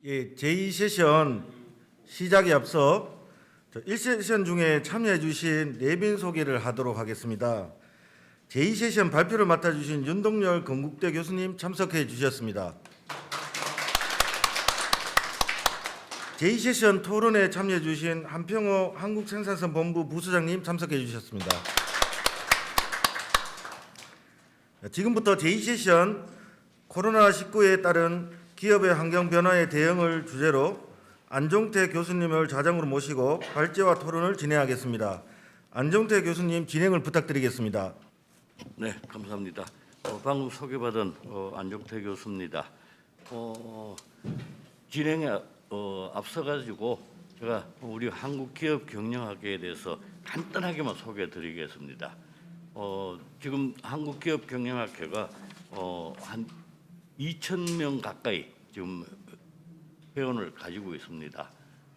예, 제2세션 시작에 앞서 1세션 중에 참여해 주신 내빈 소개를 하도록 하겠습니다. 제2세션 발표를 맡아주신 윤동열 건국대 교수님 참석해 주셨습니다. 제2세션 토론에 참여해 주신 한평호 한국생산성본부 부서장님 참석해 주셨습니다. 지금부터 제2세션 코로나19에 따른 기업의 환경 변화에 대응을 주제로 안종태 교수님을 좌장으로 모시고 발제와 토론을 진행하겠습니다. 안종태 교수님 진행을 부탁드리겠습니다. 네, 감사합니다. 방금 소개받은 안종태 교수입니다. 진행에 앞서가지고 제가 우리 한국기업 경영학회에 대해서 간단하게만 소개해드리겠습니다. 지금 한국기업 경영학회가 한 2,000명 가까이 지금 회원을 가지고 있습니다.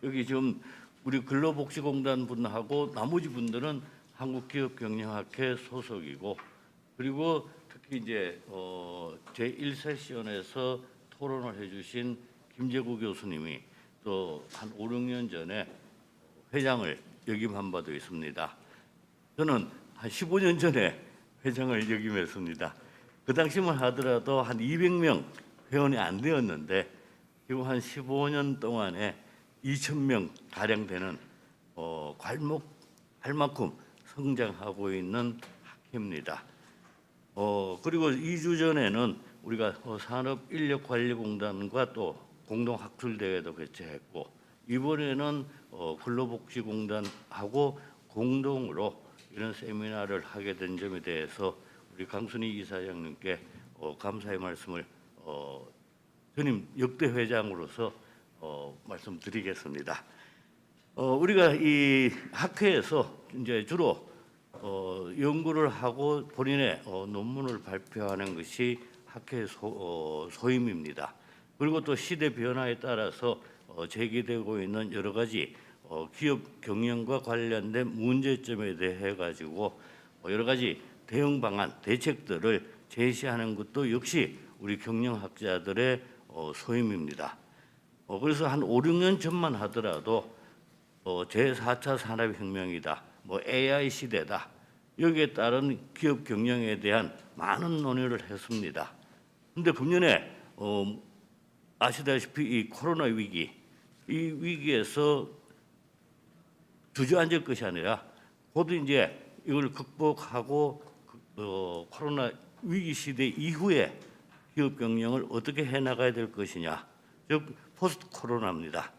여기 지금 우리 근로복지공단 분하고 나머지 분들은 한국기업경영학회 소속이고, 그리고 특히 이제 제1세션에서 토론을 해주신 김재구 교수님이 또 한 5, 6년 전에 회장을 역임한 바도 있습니다. 저는 한 15년 전에 회장을 역임했습니다. 그 당시만 하더라도 한 200명 회원이 안 되었는데 지금 한 15년 동안에 2,000명 가량 되는 갈 만큼 성장하고 있는 학회입니다. 그리고 2주 전에는 우리가 산업인력관리공단과 또 공동학술대회도 개최했고, 이번에는 근로복지공단하고 공동으로 이런 세미나를 하게 된 점에 대해서 우리 강순희 이사장님께 감사의 말씀을 전임 역대 회장으로서 말씀드리겠습니다. 우리가 이 학회에서 이제 주로 연구를 하고 본인의 논문을 발표하는 것이 학회의 소임입니다. 그리고 또 시대 변화에 따라서 제기되고 있는 여러 가지 기업 경영과 관련된 문제점에 대해 가지고 여러 가지 대응 방안, 대책들을 제시하는 것도 역시 우리 경영학자들의 소임입니다. 그래서 한 5, 6년 전만 하더라도 제4차 산업혁명이다, AI 시대다, 여기에 따른 기업 경영에 대한 많은 논의를 했습니다. 그런데 금년에 아시다시피 이 코로나 위기, 이 위기에서 주저앉을 것이 아니라 곧 이제 이걸 극복하고 코로나 위기 시대 이후에 기업 경영을 어떻게 해나가야 될 것이냐, 즉 포스트 코로나입니다.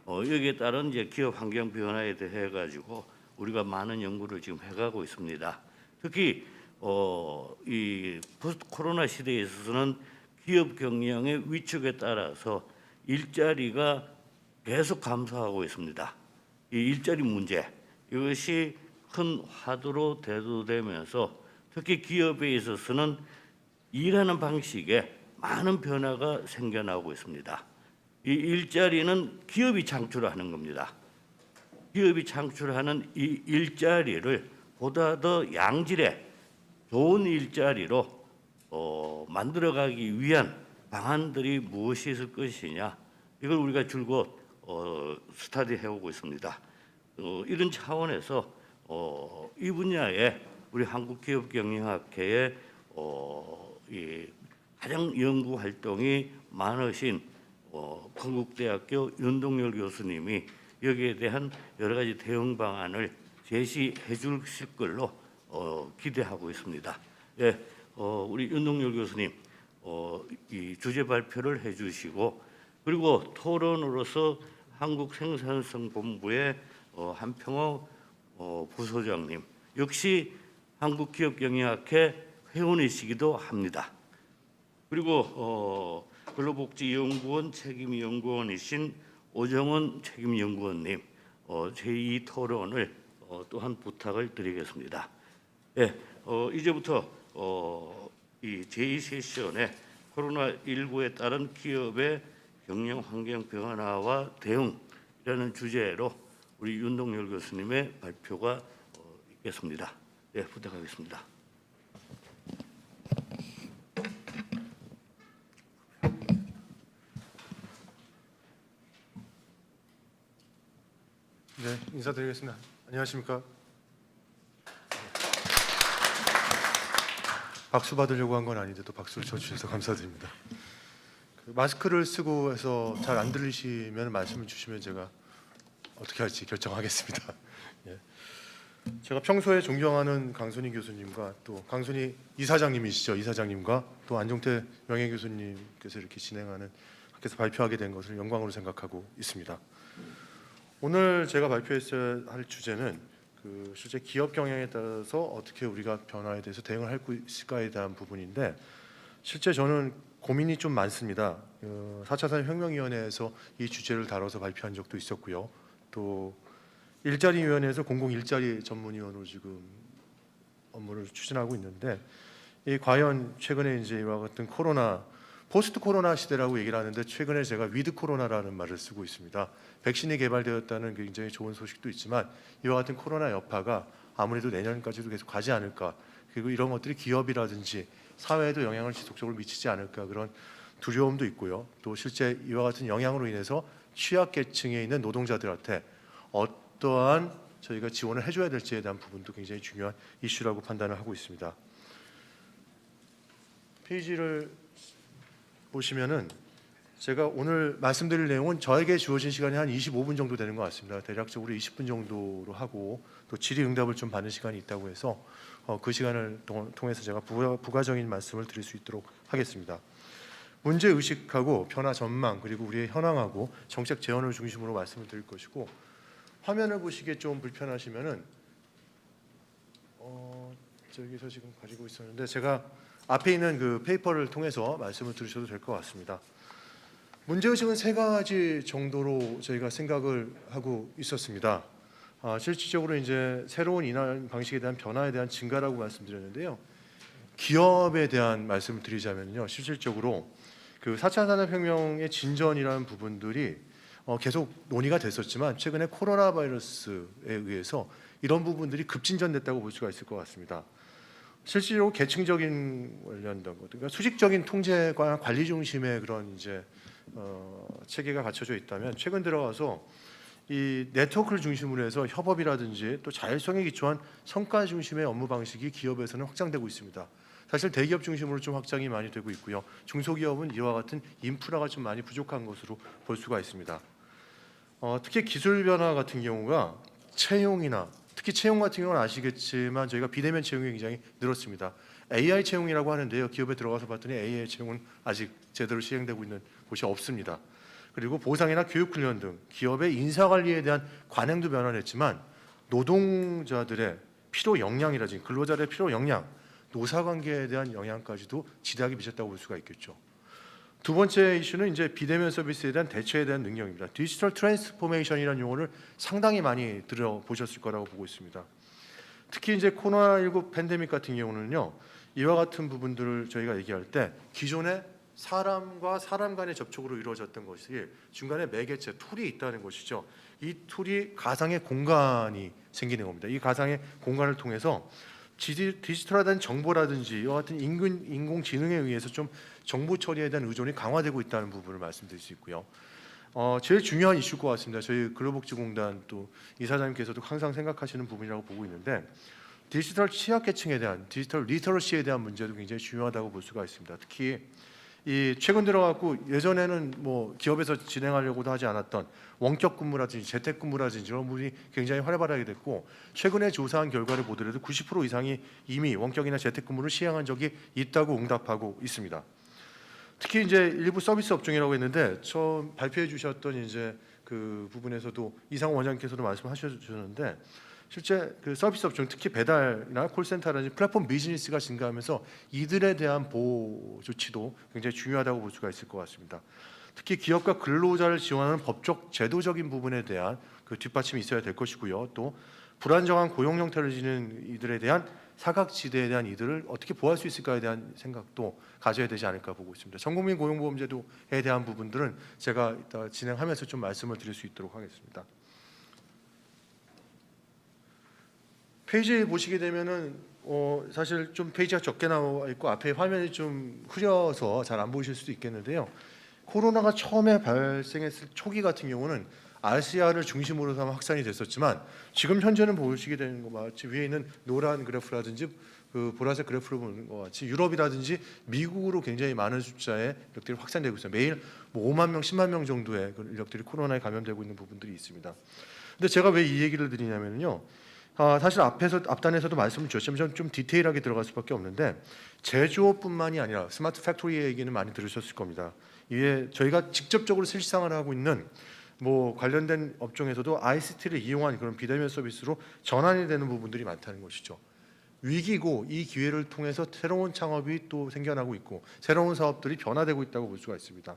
여기에 따른 이제 기업 환경 변화에 대해 가지고 우리가 많은 연구를 지금 해가고 있습니다. 특히 이 포스트 코로나 시대에 있어서는 기업 경영의 위축에 따라서 일자리가 계속 감소하고 있습니다. 이 일자리 문제, 이것이 큰 화두로 대두되면서 특히 기업에 있어서는 일하는 방식에 많은 변화가 생겨나고 있습니다. 이 일자리는 기업이 창출하는 겁니다. 기업이 창출하는 이 일자리를 보다 더 양질의 좋은 일자리로 만들어가기 위한 방안들이 무엇이 있을 것이냐, 이걸 우리가 줄곧 스터디해오고 있습니다. 이런 차원에서 이 분야에 우리 한국기업경영학회의 가장 연구 활동이 많으신 건국대학교 윤동열 교수님이 여기에 대한 여러 가지 대응 방안을 제시해 주실 걸로 기대하고 있습니다. 예, 우리 윤동열 교수님 이 주제 발표를 해주시고, 그리고 토론으로서 한국생산성본부의 한평호 부소장님 역시 한국기업경영학회 회원이시기도 합니다. 그리고 근로복지연구원 책임연구원이신 오정원 책임연구원님 제2 토론을 또한 부탁을 드리겠습니다. 예, 이제부터 이 제2세션에 코로나19에 따른 기업의 경영 환경 변화와 대응이라는 주제로 우리 윤동열 교수님의 발표가 있겠습니다. 예, 부탁하겠습니다. 네, 인사드리겠습니다. 안녕하십니까? 박수 받으려고 한 건 아닌데도 박수를 쳐주셔서 감사드립니다. 마스크를 쓰고 해서 잘 안 들리시면 말씀을 주시면 제가 어떻게 할지 결정하겠습니다. 예. 제가 평소에 존경하는 강순희 교수님과 또 강순희 이사장님이시죠. 이사장님과 또 안종태 명예교수님께서 이렇게 진행하는 학교에서 발표하게 된 것을 영광으로 생각하고 있습니다. 오늘 제가 발표했어야 할 주제는 실제 기업 경영에 따라서 어떻게 우리가 변화에 대해서 대응을 할 수 있을까에 대한 부분인데 실제 저는 고민이 좀 많습니다. 4차 산업혁명위원회에서 이 주제를 다뤄서 발표한 적도 있었고요. 또 일자리위원회에서 공공일자리 전문위원으로 지금 업무를 추진하고 있는데 이 과연 최근에 이제 이와 같은 코로나 포스트 코로나 시대라고 얘기를 하는데 최근에 제가 위드 코로나라는 말을 쓰고 있습니다. 백신이 개발되었다는 굉장히 좋은 소식도 있지만 이와 같은 코로나 여파가 아무래도 내년까지도 계속 가지 않을까, 그리고 이런 것들이 기업이라든지 사회에도 영향을 지속적으로 미치지 않을까, 그런 두려움도 있고요. 또 실제 이와 같은 영향으로 인해서 취약계층에 있는 노동자들한테 어떠한 저희가 지원을 해줘야 될지에 대한 부분도 굉장히 중요한 이슈라고 판단을 하고 있습니다. 페이지를 보시면은 제가 오늘 말씀드릴 내용은 저에게 주어진 시간이 한 25분 정도 되는 것 같습니다. 대략적으로 20분 정도로 하고 또 질의응답을 좀 받는 시간이 있다고 해서 그 시간을 통해서 제가 부가적인 말씀을 드릴 수 있도록 하겠습니다. 문제 의식하고 변화 전망 그리고 우리의 현황하고 정책 제언을 중심으로 말씀을 드릴 것이고, 화면을 보시기에 좀 불편하시면은 저기서 지금 가지고 있었는데 제가 앞에 있는 그 페이퍼를 통해서 말씀을 들으셔도 될 것 같습니다. 문제의식은 세 가지 정도로 저희가 생각을 하고 있었습니다. 실질적으로 이제 새로운 인하 방식에 대한 변화에 대한 증가라고 말씀드렸는데요. 기업에 대한 말씀을 드리자면요, 실질적으로 그 4차 산업혁명의 진전이라는 부분들이 계속 논의가 됐었지만 최근에 코로나 바이러스에 의해서 이런 부분들이 급진전됐다고 볼 수가 있을 것 같습니다. 실제로 계층적인 관련된 것, 그러니까 수직적인 통제과 관리 중심의 그런 이제 체계가 갖춰져 있다면 최근 들어가서 이 네트워크를 중심으로 해서 협업이라든지 또 자율성에 기초한 성과 중심의 업무 방식이 기업에서는 확장되고 있습니다. 사실 대기업 중심으로 좀 확장이 많이 되고 있고요. 중소기업은 이와 같은 인프라가 좀 많이 부족한 것으로 볼 수가 있습니다. 특히 기술 변화 같은 경우가 채용이나 특히 채용 같은 경우는 아시겠지만 저희가 비대면 채용이 굉장히 늘었습니다. AI 채용이라고 하는데요. 기업에 들어가서 봤더니 AI 채용은 아직 제대로 시행되고 있는 곳이 없습니다. 그리고 보상이나 교육 훈련 등 기업의 인사 관리에 대한 관행도 변화했지만 노동자들의 필요 역량이라든지 근로자들의 필요 역량, 노사 관계에 대한 영향까지도 지대하게 미쳤다고 볼 수가 있겠죠. 두 번째 이슈는 이제 비대면 서비스에 대한 대처에 대한 능력입니다. 디지털 트랜스포메이션이라는 용어를 상당히 많이 들어보셨을 거라고 보고 있습니다. 특히 이제 코로나19 팬데믹 같은 경우는요, 이와 같은 부분들을 저희가 얘기할 때 기존에 사람과 사람 간의 접촉으로 이루어졌던 것이 중간에 매개체 툴이 있다는 것이죠. 이 툴이 가상의 공간이 생기는 겁니다. 이 가상의 공간을 통해서 디지털화된 정보라든지 이와 같은 인공지능에 의해서 좀 정보 처리에 대한 의존이 강화되고 있다는 부분을 말씀드릴 수 있고요. 제일 중요한 이슈일 것 같습니다. 저희 근로복지공단 또 이사장님께서도 항상 생각하시는 부분이라고 보고 있는데 디지털 취약계층에 대한 디지털 리터러시에 대한 문제도 굉장히 중요하다고 볼 수가 있습니다. 특히 이 최근 들어갖고 예전에는 뭐 기업에서 진행하려고도 하지 않았던 원격 근무라든지 재택 근무라든지 이런 부분이 굉장히 활발하게 됐고, 최근에 조사한 결과를 보더라도 90% 이상이 이미 원격이나 재택 근무를 시행한 적이 있다고 응답하고 있습니다. 특히 이제 일부 서비스 업종이라고 했는데 처음 발표해 주셨던 이제 그 부분에서도 이상호 원장님께서도 말씀하셨는데 실제 그 서비스 업종 특히 배달이나 콜센터라든지 플랫폼 비즈니스가 증가하면서 이들에 대한 보호 조치도 굉장히 중요하다고 볼 수가 있을 것 같습니다. 특히 기업과 근로자를 지원하는 법적 제도적인 부분에 대한 그 뒷받침이 있어야 될 것이고요. 또 불안정한 고용 형태를 지닌 이들에 대한 사각지대에 대한 이들을 어떻게 보호할 수 있을까에 대한 생각도 가져야 되지 않을까 보고 있습니다. 전국민 고용보험제도에 대한 부분들은 제가 이따 진행하면서 좀 말씀을 드릴 수 있도록 하겠습니다. 페이지 보시게 되면은 사실 좀 페이지가 적게 나와 있고 앞에 화면이 좀 흐려서 잘 안 보이실 수도 있겠는데요. 코로나가 처음에 발생했을 초기 같은 경우는 아시아를 중심으로 삼아 확산이 됐었지만 지금 현재는 보시게 되는 것 같이 위에 있는 노란 그래프라든지 그 보라색 그래프를 보는 것 같이 유럽이라든지 미국으로 굉장히 많은 숫자의 인력들이 확산되고 있어요. 매일 뭐 5만 명, 10만 명 정도의 그 인력들이 코로나에 감염되고 있는 부분들이 있습니다. 근데 제가 왜 이 얘기를 드리냐면요. 사실 앞단에서도 말씀을 주셨지만 좀 디테일하게 들어갈 수밖에 없는데 제조업뿐만이 아니라 스마트 팩토리 얘기는 많이 들으셨을 겁니다. 이에 저희가 직접적으로 실시상을 하고 있는 뭐 관련된 업종에서도 ICT를 이용한 그런 비대면 서비스로 전환이 되는 부분들이 많다는 것이죠. 위기고 이 기회를 통해서 새로운 창업이 또 생겨나고 있고 새로운 사업들이 변화되고 있다고 볼 수가 있습니다.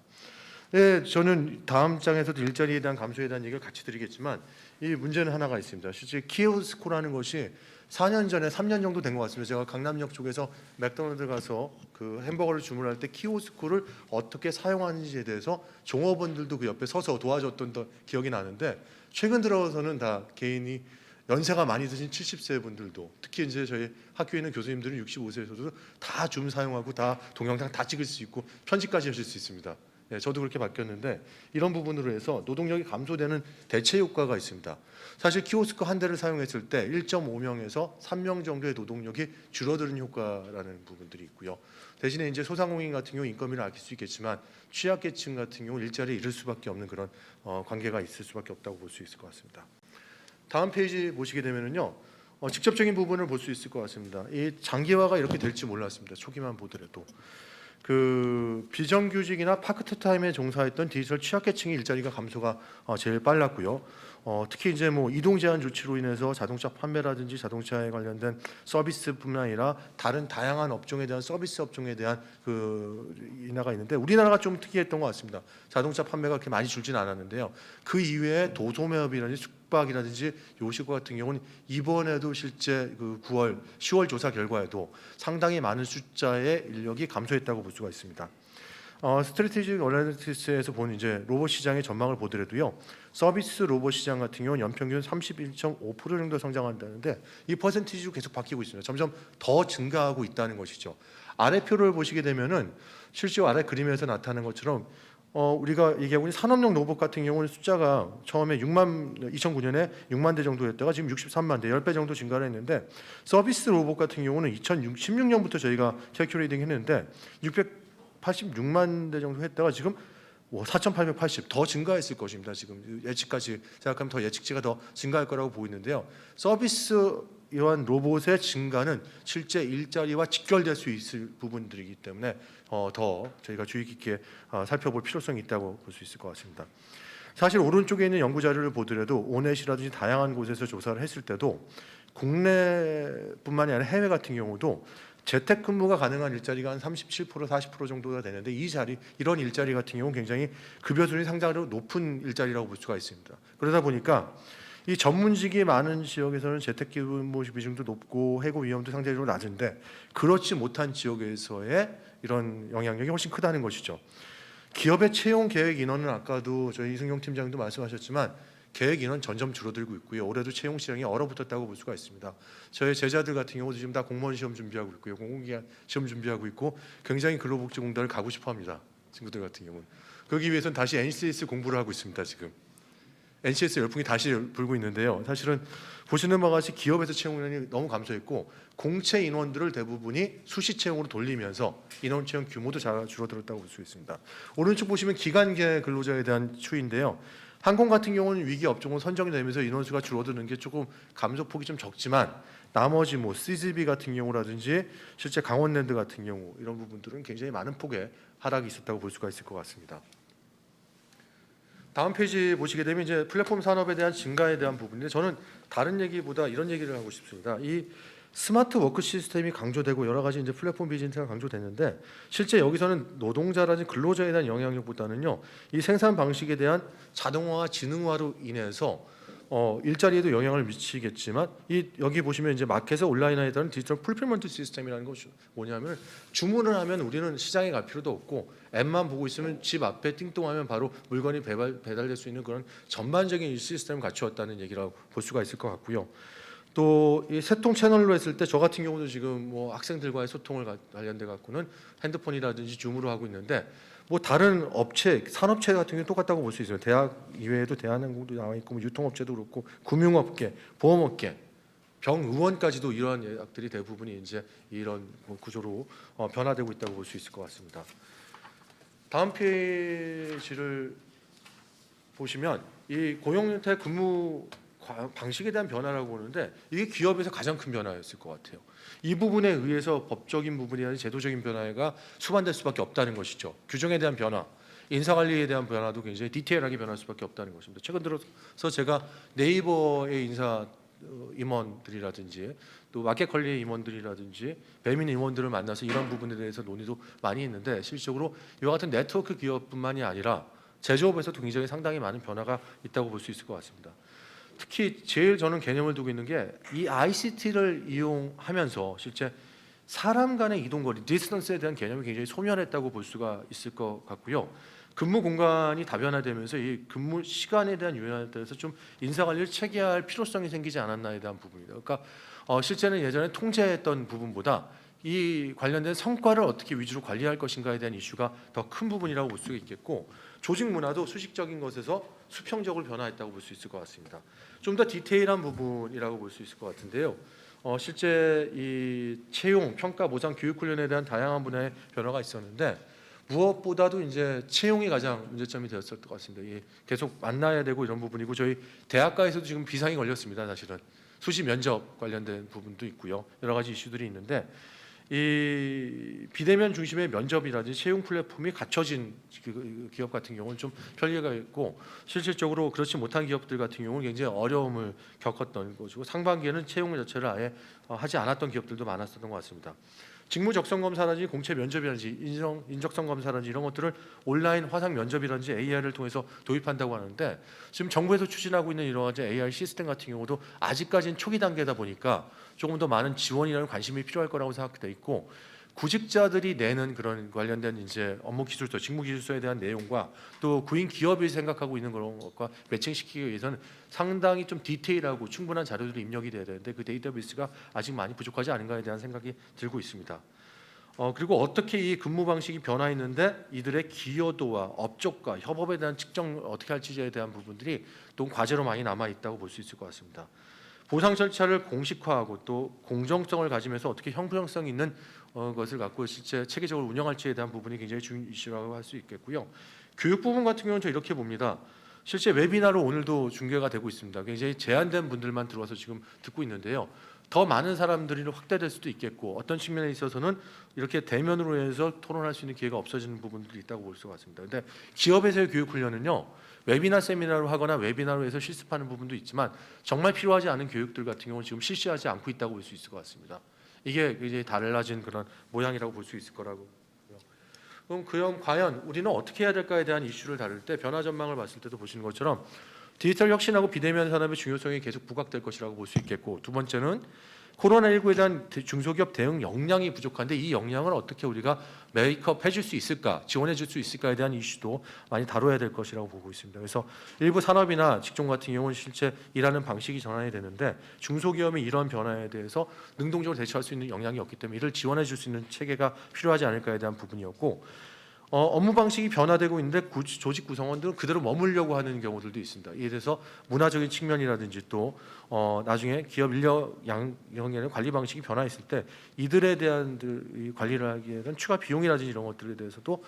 네, 저는 다음 장에서도 일자리에 대한 감소에 대한 얘기를 같이 드리겠지만 이 문제는 하나가 있습니다. 실제 키오스코라는 것이 4년 전에 3년 정도 된 것 같습니다. 제가 강남역 쪽에서 맥도날드 가서 그 햄버거를 주문할 때 키오스코를 어떻게 사용하는지에 대해서 종업원들도 그 옆에 서서 도와줬던 기억이 나는데 최근 들어서는 다 개인이 연세가 많이 드신 70세 분들도 특히 이제 저희 학교에 있는 교수님들은 65세에서도 다 줌 사용하고 다 동영상 다 찍을 수 있고 편집까지 하실 수 있습니다. 네, 저도 그렇게 바뀌었는데 이런 부분으로 해서 노동력이 감소되는 대체 효과가 있습니다. 사실 키오스크 한 대를 사용했을 때 1.5명에서 3명 정도의 노동력이 줄어드는 효과라는 부분들이 있고요. 대신에 이제 소상공인 같은 경우 인건비를 아낄 수 있겠지만 취약계층 같은 경우 일자리에 잃을 수밖에 없는 그런 관계가 있을 수밖에 없다고 볼 수 있을 것 같습니다. 다음 페이지 보시게 되면은요. 직접적인 부분을 볼 수 있을 것 같습니다. 이 장기화가 이렇게 될지 몰랐습니다. 초기만 보더라도 그 비정규직이나 파트타임에 종사했던 디지털 취약계층의 일자리가 감소가 제일 빨랐고요. 특히 이제 뭐 이동 제한 조치로 인해서 자동차 판매라든지 자동차에 관련된 서비스뿐만 아니라 다른 다양한 업종에 대한 서비스 업종에 대한 그 인하가 있는데 우리나라가 좀 특이했던 것 같습니다. 자동차 판매가 그렇게 많이 줄지는 않았는데요. 그 이외에 도소매업이라든지 숙박이라든지 요식업 같은 경우는 이번에도 실제 그 9월, 10월 조사 결과에도 상당히 많은 숫자의 인력이 감소했다고 볼 수가 있습니다. 스트래티직 어널리티스에서 본 이제 로봇 시장의 전망을 보더라도요. 서비스 로봇 시장 같은 경우는 연평균 31.5% 정도 성장한다는데 이 퍼센티지로 계속 바뀌고 있습니다. 점점 더 증가하고 있다는 것이죠. 아래 표를 보시게 되면은 실제 아래 그림에서 나타나는 것처럼 우리가 얘기하고 있는 산업용 로봇 같은 경우는 숫자가 처음에 2009년에 6만 대 정도였다가 지금 63만 대, 10배 정도 증가를 했는데 서비스 로봇 같은 경우는 2016년부터 저희가 캘큘레이팅 했는데 686만 대 정도 했다가 지금 4,880 더 증가했을 것입니다. 지금 예측까지 생각하면 더 예측치가 더 증가할 거라고 보이는데요. 서비스 이러한 로봇의 증가는 실제 일자리와 직결될 수 있을 부분들이기 때문에 더 저희가 주의 깊게 살펴볼 필요성이 있다고 볼 수 있을 것 같습니다. 사실 오른쪽에 있는 연구 자료를 보더라도 오넷이라든지 다양한 곳에서 조사를 했을 때도 국내뿐만이 아니라 해외 같은 경우도 재택근무가 가능한 일자리가 한 37%, 40% 정도가 되는데 이런 일자리 같은 경우는 굉장히 급여 수준이 상당히 높은 일자리라고 볼 수가 있습니다. 그러다 보니까 이 전문직이 많은 지역에서는 재택근무 비중도 높고 해고 위험도 상대적으로 낮은데 그렇지 못한 지역에서의 이런 영향력이 훨씬 크다는 것이죠. 기업의 채용 계획 인원은 아까도 저희 이승용 팀장도 말씀하셨지만 계획 인원 점점 줄어들고 있고요. 올해도 채용 시장이 얼어붙었다고 볼 수가 있습니다. 저희 제자들 같은 경우도 지금 다 공무원 시험 준비하고 있고요. 공공기관 시험 준비하고 있고 굉장히 근로복지공단을 가고 싶어합니다. 친구들 같은 경우는. 거기 위해서는 다시 NCS 공부를 하고 있습니다. 지금. NCS 열풍이 다시 불고 있는데요. 사실은 보시는 바와 같이 기업에서 채용 인원이 너무 감소했고 공채 인원들을 대부분이 수시 채용으로 돌리면서 인원 채용 규모도 줄어들었다고 볼 수 있습니다. 오른쪽 보시면 기간계 근로자에 대한 추이인데요. 항공 같은 경우는 위기 업종으로 선정이 되면서 인원수가 줄어드는 게 조금 감소폭이 좀 적지만 나머지 뭐 CGV 같은 경우라든지 실제 강원랜드 같은 경우 이런 부분들은 굉장히 많은 폭의 하락이 있었다고 볼 수가 있을 것 같습니다. 다음 페이지 보시게 되면 이제 플랫폼 산업에 대한 증가에 대한 부분인데 저는 다른 얘기보다 이런 얘기를 하고 싶습니다. 이 스마트 워크 시스템이 강조되고 여러 가지 이제 플랫폼 비즈니스가 강조되는데 실제 여기서는 노동자라든지 근로자에 대한 영향력보다는요 이 생산 방식에 대한 자동화와 지능화로 인해서 일자리에도 영향을 미치겠지만 여기 보시면 이제 마켓에 온라인화에 따른 디지털 풀필먼트 시스템이라는 것이 뭐냐면 주문을 하면 우리는 시장에 갈 필요도 없고 앱만 보고 있으면 집 앞에 띵동하면 바로 물건이 배달될 수 있는 그런 전반적인 이 시스템을 갖추었다는 얘기라고 볼 수가 있을 것 같고요. 또 이 세통 채널로 했을 때 저 같은 경우도 지금 뭐 학생들과의 소통을 관련돼 갖고는 핸드폰이라든지 줌으로 하고 있는데 뭐 다른 업체, 산업체 같은 경우 똑같다고 볼 수 있어요. 대학 이외에도 대한항공도 나와 있고 뭐 유통업체도 그렇고 금융업계, 보험업계, 병의원까지도 이러한 예약들이 대부분이 이제 이런 뭐 구조로 변화되고 있다고 볼 수 있을 것 같습니다. 다음 페이지를 보시면 이 고용 형태 근무 방식에 대한 변화라고 보는데 이게 기업에서 가장 큰 변화였을 것 같아요. 이 부분에 의해서 법적인 부분이나 제도적인 변화가 수반될 수밖에 없다는 것이죠. 규정에 대한 변화, 인사관리에 대한 변화도 굉장히 디테일하게 변할 수밖에 없다는 것입니다. 최근 들어서 제가 네이버의 인사 임원들이라든지 또 마켓컬리의 임원들이라든지 배민 임원들을 만나서 이런 부분에 대해서 논의도 많이 했는데 실질적으로 이와 같은 네트워크 기업뿐만이 아니라 제조업에서도 굉장히 상당히 많은 변화가 있다고 볼 수 있을 것 같습니다. 특히 제일 저는 개념을 두고 있는 게 이 ICT를 이용하면서 실제 사람 간의 이동거리, 디스턴스에 대한 개념이 굉장히 소멸했다고 볼 수가 있을 것 같고요. 근무 공간이 다변화되면서 이 근무 시간에 대한 유연에 대해서 좀 인사관리를 체계할 필요성이 생기지 않았나에 대한 부분입니다. 그러니까 실제는 예전에 통제했던 부분보다 이 관련된 성과를 어떻게 위주로 관리할 것인가에 대한 이슈가 더 큰 부분이라고 볼 수 있겠고 조직 문화도 수식적인 것에서 수평적으로 변화했다고 볼 수 있을 것 같습니다. 좀 더 디테일한 부분이라고 볼 수 있을 것 같은데요. 실제 이 채용, 평가, 보상, 교육 훈련에 대한 다양한 분야의 변화가 있었는데 무엇보다도 이제 채용이 가장 문제점이 되었을 것 같습니다. 이 계속 만나야 되고 이런 부분이고 저희 대학가에서도 지금 비상이 걸렸습니다. 사실은 수시 면접 관련된 부분도 있고요. 여러 가지 이슈들이 있는데 이 비대면 중심의 면접이라든지 채용 플랫폼이 갖춰진 기업 같은 경우는 좀 편리가 있고 실질적으로 그렇지 못한 기업들 같은 경우는 굉장히 어려움을 겪었던 것이고 상반기에는 채용 자체를 아예 하지 않았던 기업들도 많았었던 것 같습니다. 직무 적성 검사라든지 공채 면접이라든지 인적성 검사라든지 이런 것들을 온라인 화상 면접이라든지 AI를 통해서 도입한다고 하는데 지금 정부에서 추진하고 있는 이런 AI 시스템 같은 경우도 아직까지는 초기 단계다 보니까 조금 더 많은 지원이라는 관심이 필요할 거라고 생각돼 있고 구직자들이 내는 그런 관련된 이제 업무 기술서, 직무 기술서에 대한 내용과 또 구인 기업이 생각하고 있는 그런 것과 매칭시키기 위해서는 상당히 좀 디테일하고 충분한 자료들이 입력이 돼야 되는데 그 데이터베이스가 아직 많이 부족하지 않은가에 대한 생각이 들고 있습니다. 그리고 어떻게 이 근무 방식이 변화했는데 이들의 기여도와 업적과 협업에 대한 측정을 어떻게 할지에 대한 부분들이 또 과제로 많이 남아 있다고 볼 수 있을 것 같습니다. 보상 절차를 공식화하고 또 공정성을 가지면서 어떻게 형평성 있는 것을 갖고 실제 체계적으로 운영할지에 대한 부분이 굉장히 중요한 이슈라고 할 수 있겠고요. 교육 부분 같은 경우는 저 이렇게 봅니다. 실제 웨비나로 오늘도 중계가 되고 있습니다. 굉장히 제한된 분들만 들어와서 지금 듣고 있는데요. 더 많은 사람들이 확대될 수도 있겠고 어떤 측면에 있어서는 이렇게 대면으로 해서 토론할 수 있는 기회가 없어지는 부분들이 있다고 볼 수가 있습니다. 그런데 기업에서의 교육 훈련은요. 웨비나 세미나로 하거나 웨비나로 해서 실습하는 부분도 있지만 정말 필요하지 않은 교육들 같은 경우는 지금 실시하지 않고 있다고 볼 수 있을 것 같습니다. 이게 이제 달라진 그런 모양이라고 볼 수 있을 거라고. 그럼 과연 우리는 어떻게 해야 될까에 대한 이슈를 다룰 때 변화 전망을 봤을 때도 보시는 것처럼 디지털 혁신하고 비대면 산업의 중요성이 계속 부각될 것이라고 볼 수 있겠고 두 번째는 코로나19에 대한 중소기업 대응 역량이 부족한데 이 역량을 어떻게 우리가 메이크업 해줄 수 있을까, 지원해 줄 수 있을까에 대한 이슈도 많이 다뤄야 될 것이라고 보고 있습니다. 그래서 일부 산업이나 직종 같은 경우는 실제 일하는 방식이 전환이 되는데 중소기업이 이런 변화에 대해서 능동적으로 대처할 수 있는 역량이 없기 때문에 이를 지원해 줄 수 있는 체계가 필요하지 않을까에 대한 부분이었고 업무 방식이 변화되고 있는데 조직 구성원들은 그대로 머물려고 하는 경우들도 있습니다. 이에 대해서 문화적인 측면이라든지 또 나중에 기업 인력 양형에는 관리 방식이 변화했을 때 이들에 대한 관리를 하기에는 추가 비용이라든지 이런 것들에 대해서도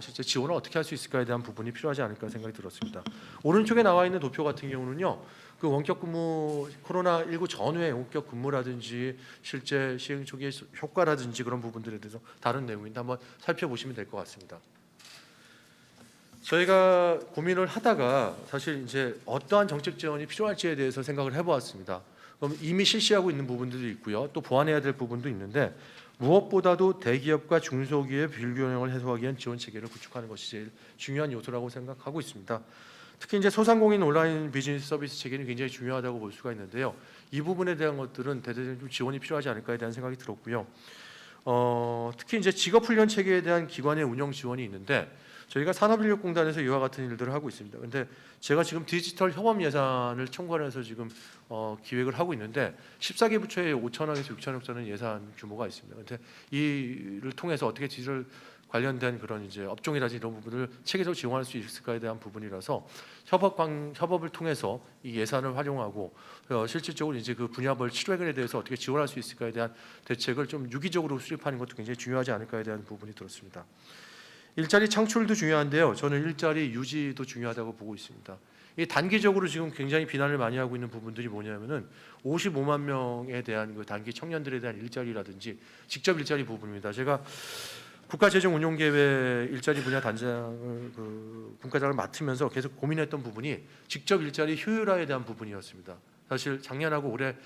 실제 지원을 어떻게 할 수 있을까에 대한 부분이 필요하지 않을까 생각이 들었습니다. 오른쪽에 나와 있는 도표 같은 경우는요. 그 원격 근무 코로나19 전후의 원격 근무라든지 실제 시행 초기의 효과라든지 그런 부분들에 대해서 다른 내용인데 한번 살펴보시면 될 것 같습니다. 저희가 고민을 하다가 사실 이제 어떠한 정책 지원이 필요할지에 대해서 생각을 해보았습니다. 그럼 이미 실시하고 있는 부분들도 있고요, 또 보완해야 될 부분도 있는데 무엇보다도 대기업과 중소기업의 불균형을 해소하기 위한 지원 체계를 구축하는 것이 제일 중요한 요소라고 생각하고 있습니다. 특히 이제 소상공인 온라인 비즈니스 서비스 체계는 굉장히 중요하다고 볼 수가 있는데요. 이 부분에 대한 것들은 대대적인 좀 지원이 필요하지 않을까에 대한 생각이 들었고요. 특히 이제 직업 훈련 체계에 대한 기관의 운영 지원이 있는데 저희가 산업인력공단에서 이와 같은 일들을 하고 있습니다. 근데 제가 지금 디지털 협업 예산을 총괄해서 지금 기획을 하고 있는데 14개 부처에 5천억에서 6천억 되는 예산 규모가 있습니다. 근데 이를 통해서 어떻게 디지털 관련된 그런 이제 업종이라든지 이런 부분을 체계적으로 지원할 수 있을까에 대한 부분이라서 협업을 통해서 이 예산을 활용하고 실질적으로 이제 그 분야별 치료액에 대해서 어떻게 지원할 수 있을까에 대한 대책을 좀 유기적으로 수립하는 것도 굉장히 중요하지 않을까에 대한 부분이 들었습니다. 일자리 창출도 중요한데요. 저는 일자리 유지도 중요하다고 보고 있습니다. 이 단기적으로 지금 굉장히 비난을 많이 하고 있는 부분들이 뭐냐면은 55만 명에 대한 그 단기 청년들에 대한 일자리라든지 직접 일자리 부분입니다. 제가 국가재정운용계획 일자리 분야 단장을 분과장을 맡으면서 계속 고민했던 부분이 직접 일자리 효율화에 대한 부분이었습니다. 사실 작년하고 올해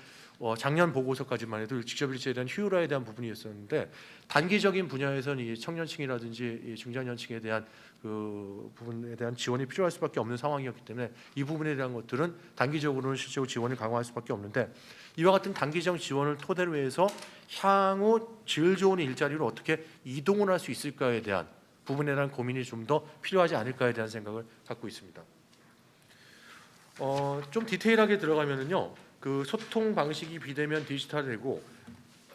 작년 보고서까지만 해도 직접 일자리에 대한 효율화에 대한 부분이었었는데 단기적인 분야에서는 이 청년층이라든지 이 중장년층에 대한 그 부분에 대한 지원이 필요할 수밖에 없는 상황이었기 때문에 이 부분에 대한 것들은 단기적으로는 실제로 지원을 강화할 수밖에 없는데 이와 같은 단기적 지원을 토대로 해서 향후 질 좋은 일자리로 어떻게 이동을 할 수 있을까에 대한 부분에 대한 고민이 좀 더 필요하지 않을까에 대한 생각을 갖고 있습니다. 좀 디테일하게 들어가면은요, 그 소통 방식이 비대면 디지털되고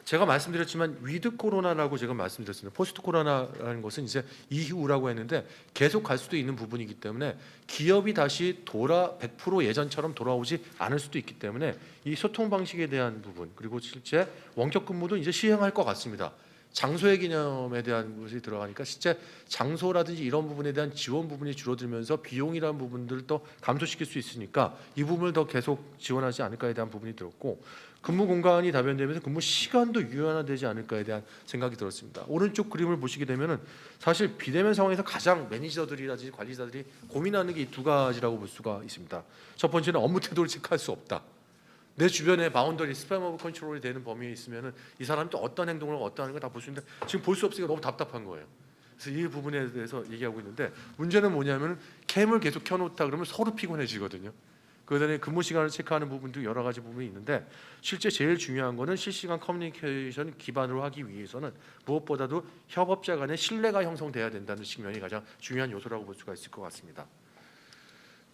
제가 말씀드렸지만 위드 코로나라고 제가 말씀드렸습니다. 포스트 코로나라는 것은 이제 이후라고 했는데 계속 갈 수도 있는 부분이기 때문에 기업이 다시 100% 예전처럼 돌아오지 않을 수도 있기 때문에 이 소통 방식에 대한 부분 그리고 실제 원격 근무도 이제 시행할 것 같습니다. 장소의 개념에 대한 것이 들어가니까 실제 장소라든지 이런 부분에 대한 지원 부분이 줄어들면서 비용이라는 부분들을 또 감소시킬 수 있으니까 이 부분을 더 계속 지원하지 않을까에 대한 부분이 들었고 근무 공간이 다변되면서 근무 시간도 유연화되지 않을까에 대한 생각이 들었습니다. 오른쪽 그림을 보시게 되면은 사실 비대면 상황에서 가장 매니저들이라든지 관리자들이 고민하는 게 이 두 가지라고 볼 수가 있습니다. 첫 번째는 업무 태도를 체크할 수 없다. 내 주변에 바운더리 스팸 오브 컨트롤이 되는 범위에 있으면은 이 사람이 또 어떤 행동을 어떤 하는 걸 다 볼 수 있는데 지금 볼 수 없으니까 너무 답답한 거예요. 그래서 이 부분에 대해서 얘기하고 있는데 문제는 뭐냐면 캠을 계속 켜놓다 그러면 서로 피곤해지거든요. 그다음에 근무 시간을 체크하는 부분도 여러 가지 부분이 있는데 실제 제일 중요한 거는 실시간 커뮤니케이션 기반으로 하기 위해서는 무엇보다도 협업자 간의 신뢰가 형성돼야 된다는 측면이 가장 중요한 요소라고 볼 수가 있을 것 같습니다.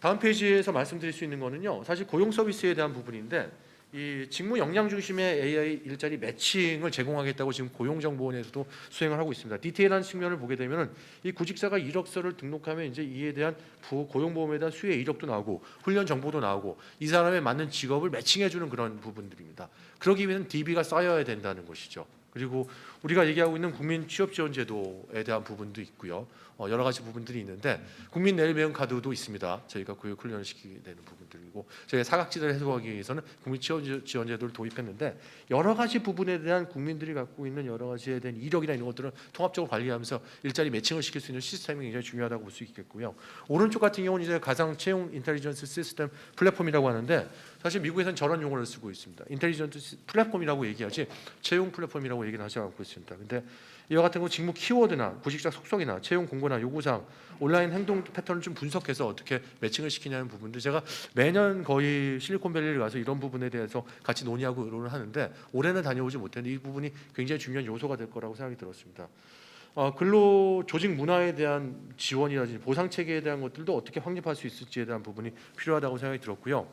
다음 페이지에서 말씀드릴 수 있는 거는요. 사실 고용 서비스에 대한 부분인데 이 직무 역량 중심의 AI 일자리 매칭을 제공하겠다고 지금 고용정보원에서도 수행을 하고 있습니다. 디테일한 측면을 보게 되면은 이 구직자가 이력서를 등록하면 이제 이에 대한 고용보험에 대한 수혜 이력도 나오고 훈련 정보도 나오고 이 사람에 맞는 직업을 매칭해주는 그런 부분들입니다. 그러기 위해서는 DB가 쌓여야 된다는 것이죠. 그리고 우리가 얘기하고 있는 국민 취업 지원 제도에 대한 부분도 있고요. 여러 가지 부분들이 있는데 국민 내일 배움 카드도 있습니다. 저희가 교육 훈련을 시키게 되는 부분들이고 저희가 사각지대를 해소하기 위해서는 국민 취업 지원 제도를 도입했는데 여러 가지 부분에 대한 국민들이 갖고 있는 여러 가지에 대한 이력이나 이런 것들을 통합적으로 관리하면서 일자리 매칭을 시킬 수 있는 시스템이 굉장히 중요하다고 볼 수 있겠고요. 오른쪽 같은 경우는 이제 가상 채용 인텔리전스 시스템 플랫폼이라고 하는데 사실 미국에서는 저런 용어를 쓰고 있습니다. 인텔리전트 플랫폼이라고 얘기하지 채용 플랫폼이라고 얘기는 하지 않고 있습니다. 근데 이와 같은 거 직무 키워드나 구직자 속성이나 채용 공고나 요구사항 온라인 행동 패턴을 좀 분석해서 어떻게 매칭을 시키냐는 부분들 제가 매년 거의 실리콘밸리를 가서 이런 부분에 대해서 같이 논의하고 의논을 하는데 올해는 다녀오지 못했는데 이 부분이 굉장히 중요한 요소가 될 거라고 생각이 들었습니다. 근로 조직 문화에 대한 지원이라든지 보상 체계에 대한 것들도 어떻게 확립할 수 있을지에 대한 부분이 필요하다고 생각이 들었고요.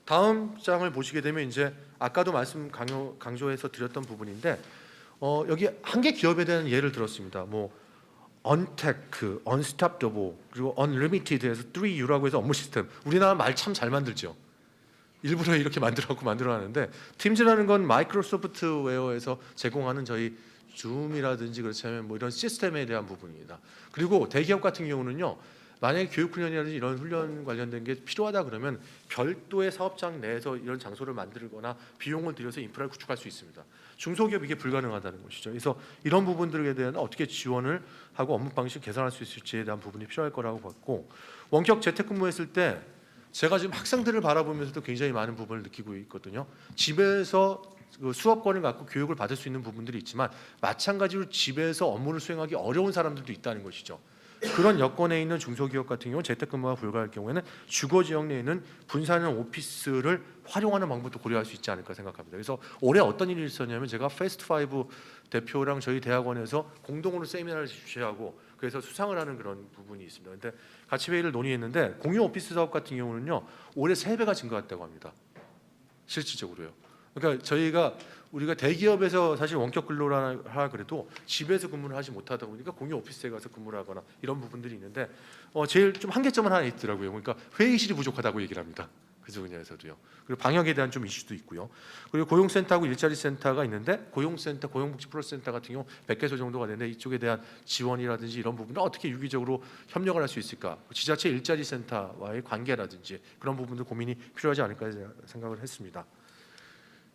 다음 장을 보시게 되면 이제 아까도 강조해서 드렸던 부분인데 여기 한 개 기업에 대한 예를 들었습니다. 뭐 언테크, 언스탑더블 그리고 언리미티드에서 3U라고 해서 업무 시스템. 우리나라 말 참 잘 만들죠. 일부러 이렇게 만들어놨는데 팀즈라는 건 마이크로소프트 웨어에서 제공하는 저희 줌이라든지 그렇다면 뭐 이런 시스템에 대한 부분입니다. 그리고 대기업 같은 경우는요. 만약에 교육훈련이라든지 이런 훈련 관련된 게 필요하다 그러면 별도의 사업장 내에서 이런 장소를 만들거나 비용을 들여서 인프라를 구축할 수 있습니다. 중소기업 이게 불가능하다는 것이죠. 그래서 이런 부분들에 대한 어떻게 지원을 하고 업무 방식 개선할 수 있을지에 대한 부분이 필요할 거라고 봤고 원격 재택근무했을 때 제가 지금 학생들을 바라보면서도 굉장히 많은 부분을 느끼고 있거든요. 집에서 수업권을 갖고 교육을 받을 수 있는 부분들이 있지만 마찬가지로 집에서 업무를 수행하기 어려운 사람들도 있다는 것이죠. 그런 여건에 있는 중소기업 같은 경우 재택근무가 불가할 경우에는 주거 지역 내에 있는 분산형 오피스를 활용하는 방법도 고려할 수 있지 않을까 생각합니다. 그래서 올해 어떤 일이 있었냐면 제가 패스트5 대표랑 저희 대학원에서 공동으로 세미나를 주최하고 그래서 수상을 하는 그런 부분이 있습니다. 근데 같이 회의를 논의했는데 공유 오피스 사업 같은 경우는요 올해 3배가 증가했다고 합니다. 실질적으로요. 그러니까 우리가 대기업에서 사실 원격 근로라 하라 그래도 집에서 근무를 하지 못하다 보니까 공유 오피스에 가서 근무를 하거나 이런 부분들이 있는데 제일 좀 한계점은 하나 있더라고요. 그러니까 회의실이 부족하다고 얘기를 합니다. 그 분야에서도요. 그리고 방역에 대한 좀 이슈도 있고요. 그리고 고용센터하고 일자리 센터가 있는데 고용센터, 고용복지 플러스센터 같은 경우 100개소 정도가 되는데 이쪽에 대한 지원이라든지 이런 부분을 어떻게 유기적으로 협력을 할 수 있을까? 지자체 일자리 센터와의 관계라든지 그런 부분도 고민이 필요하지 않을까 생각을 했습니다.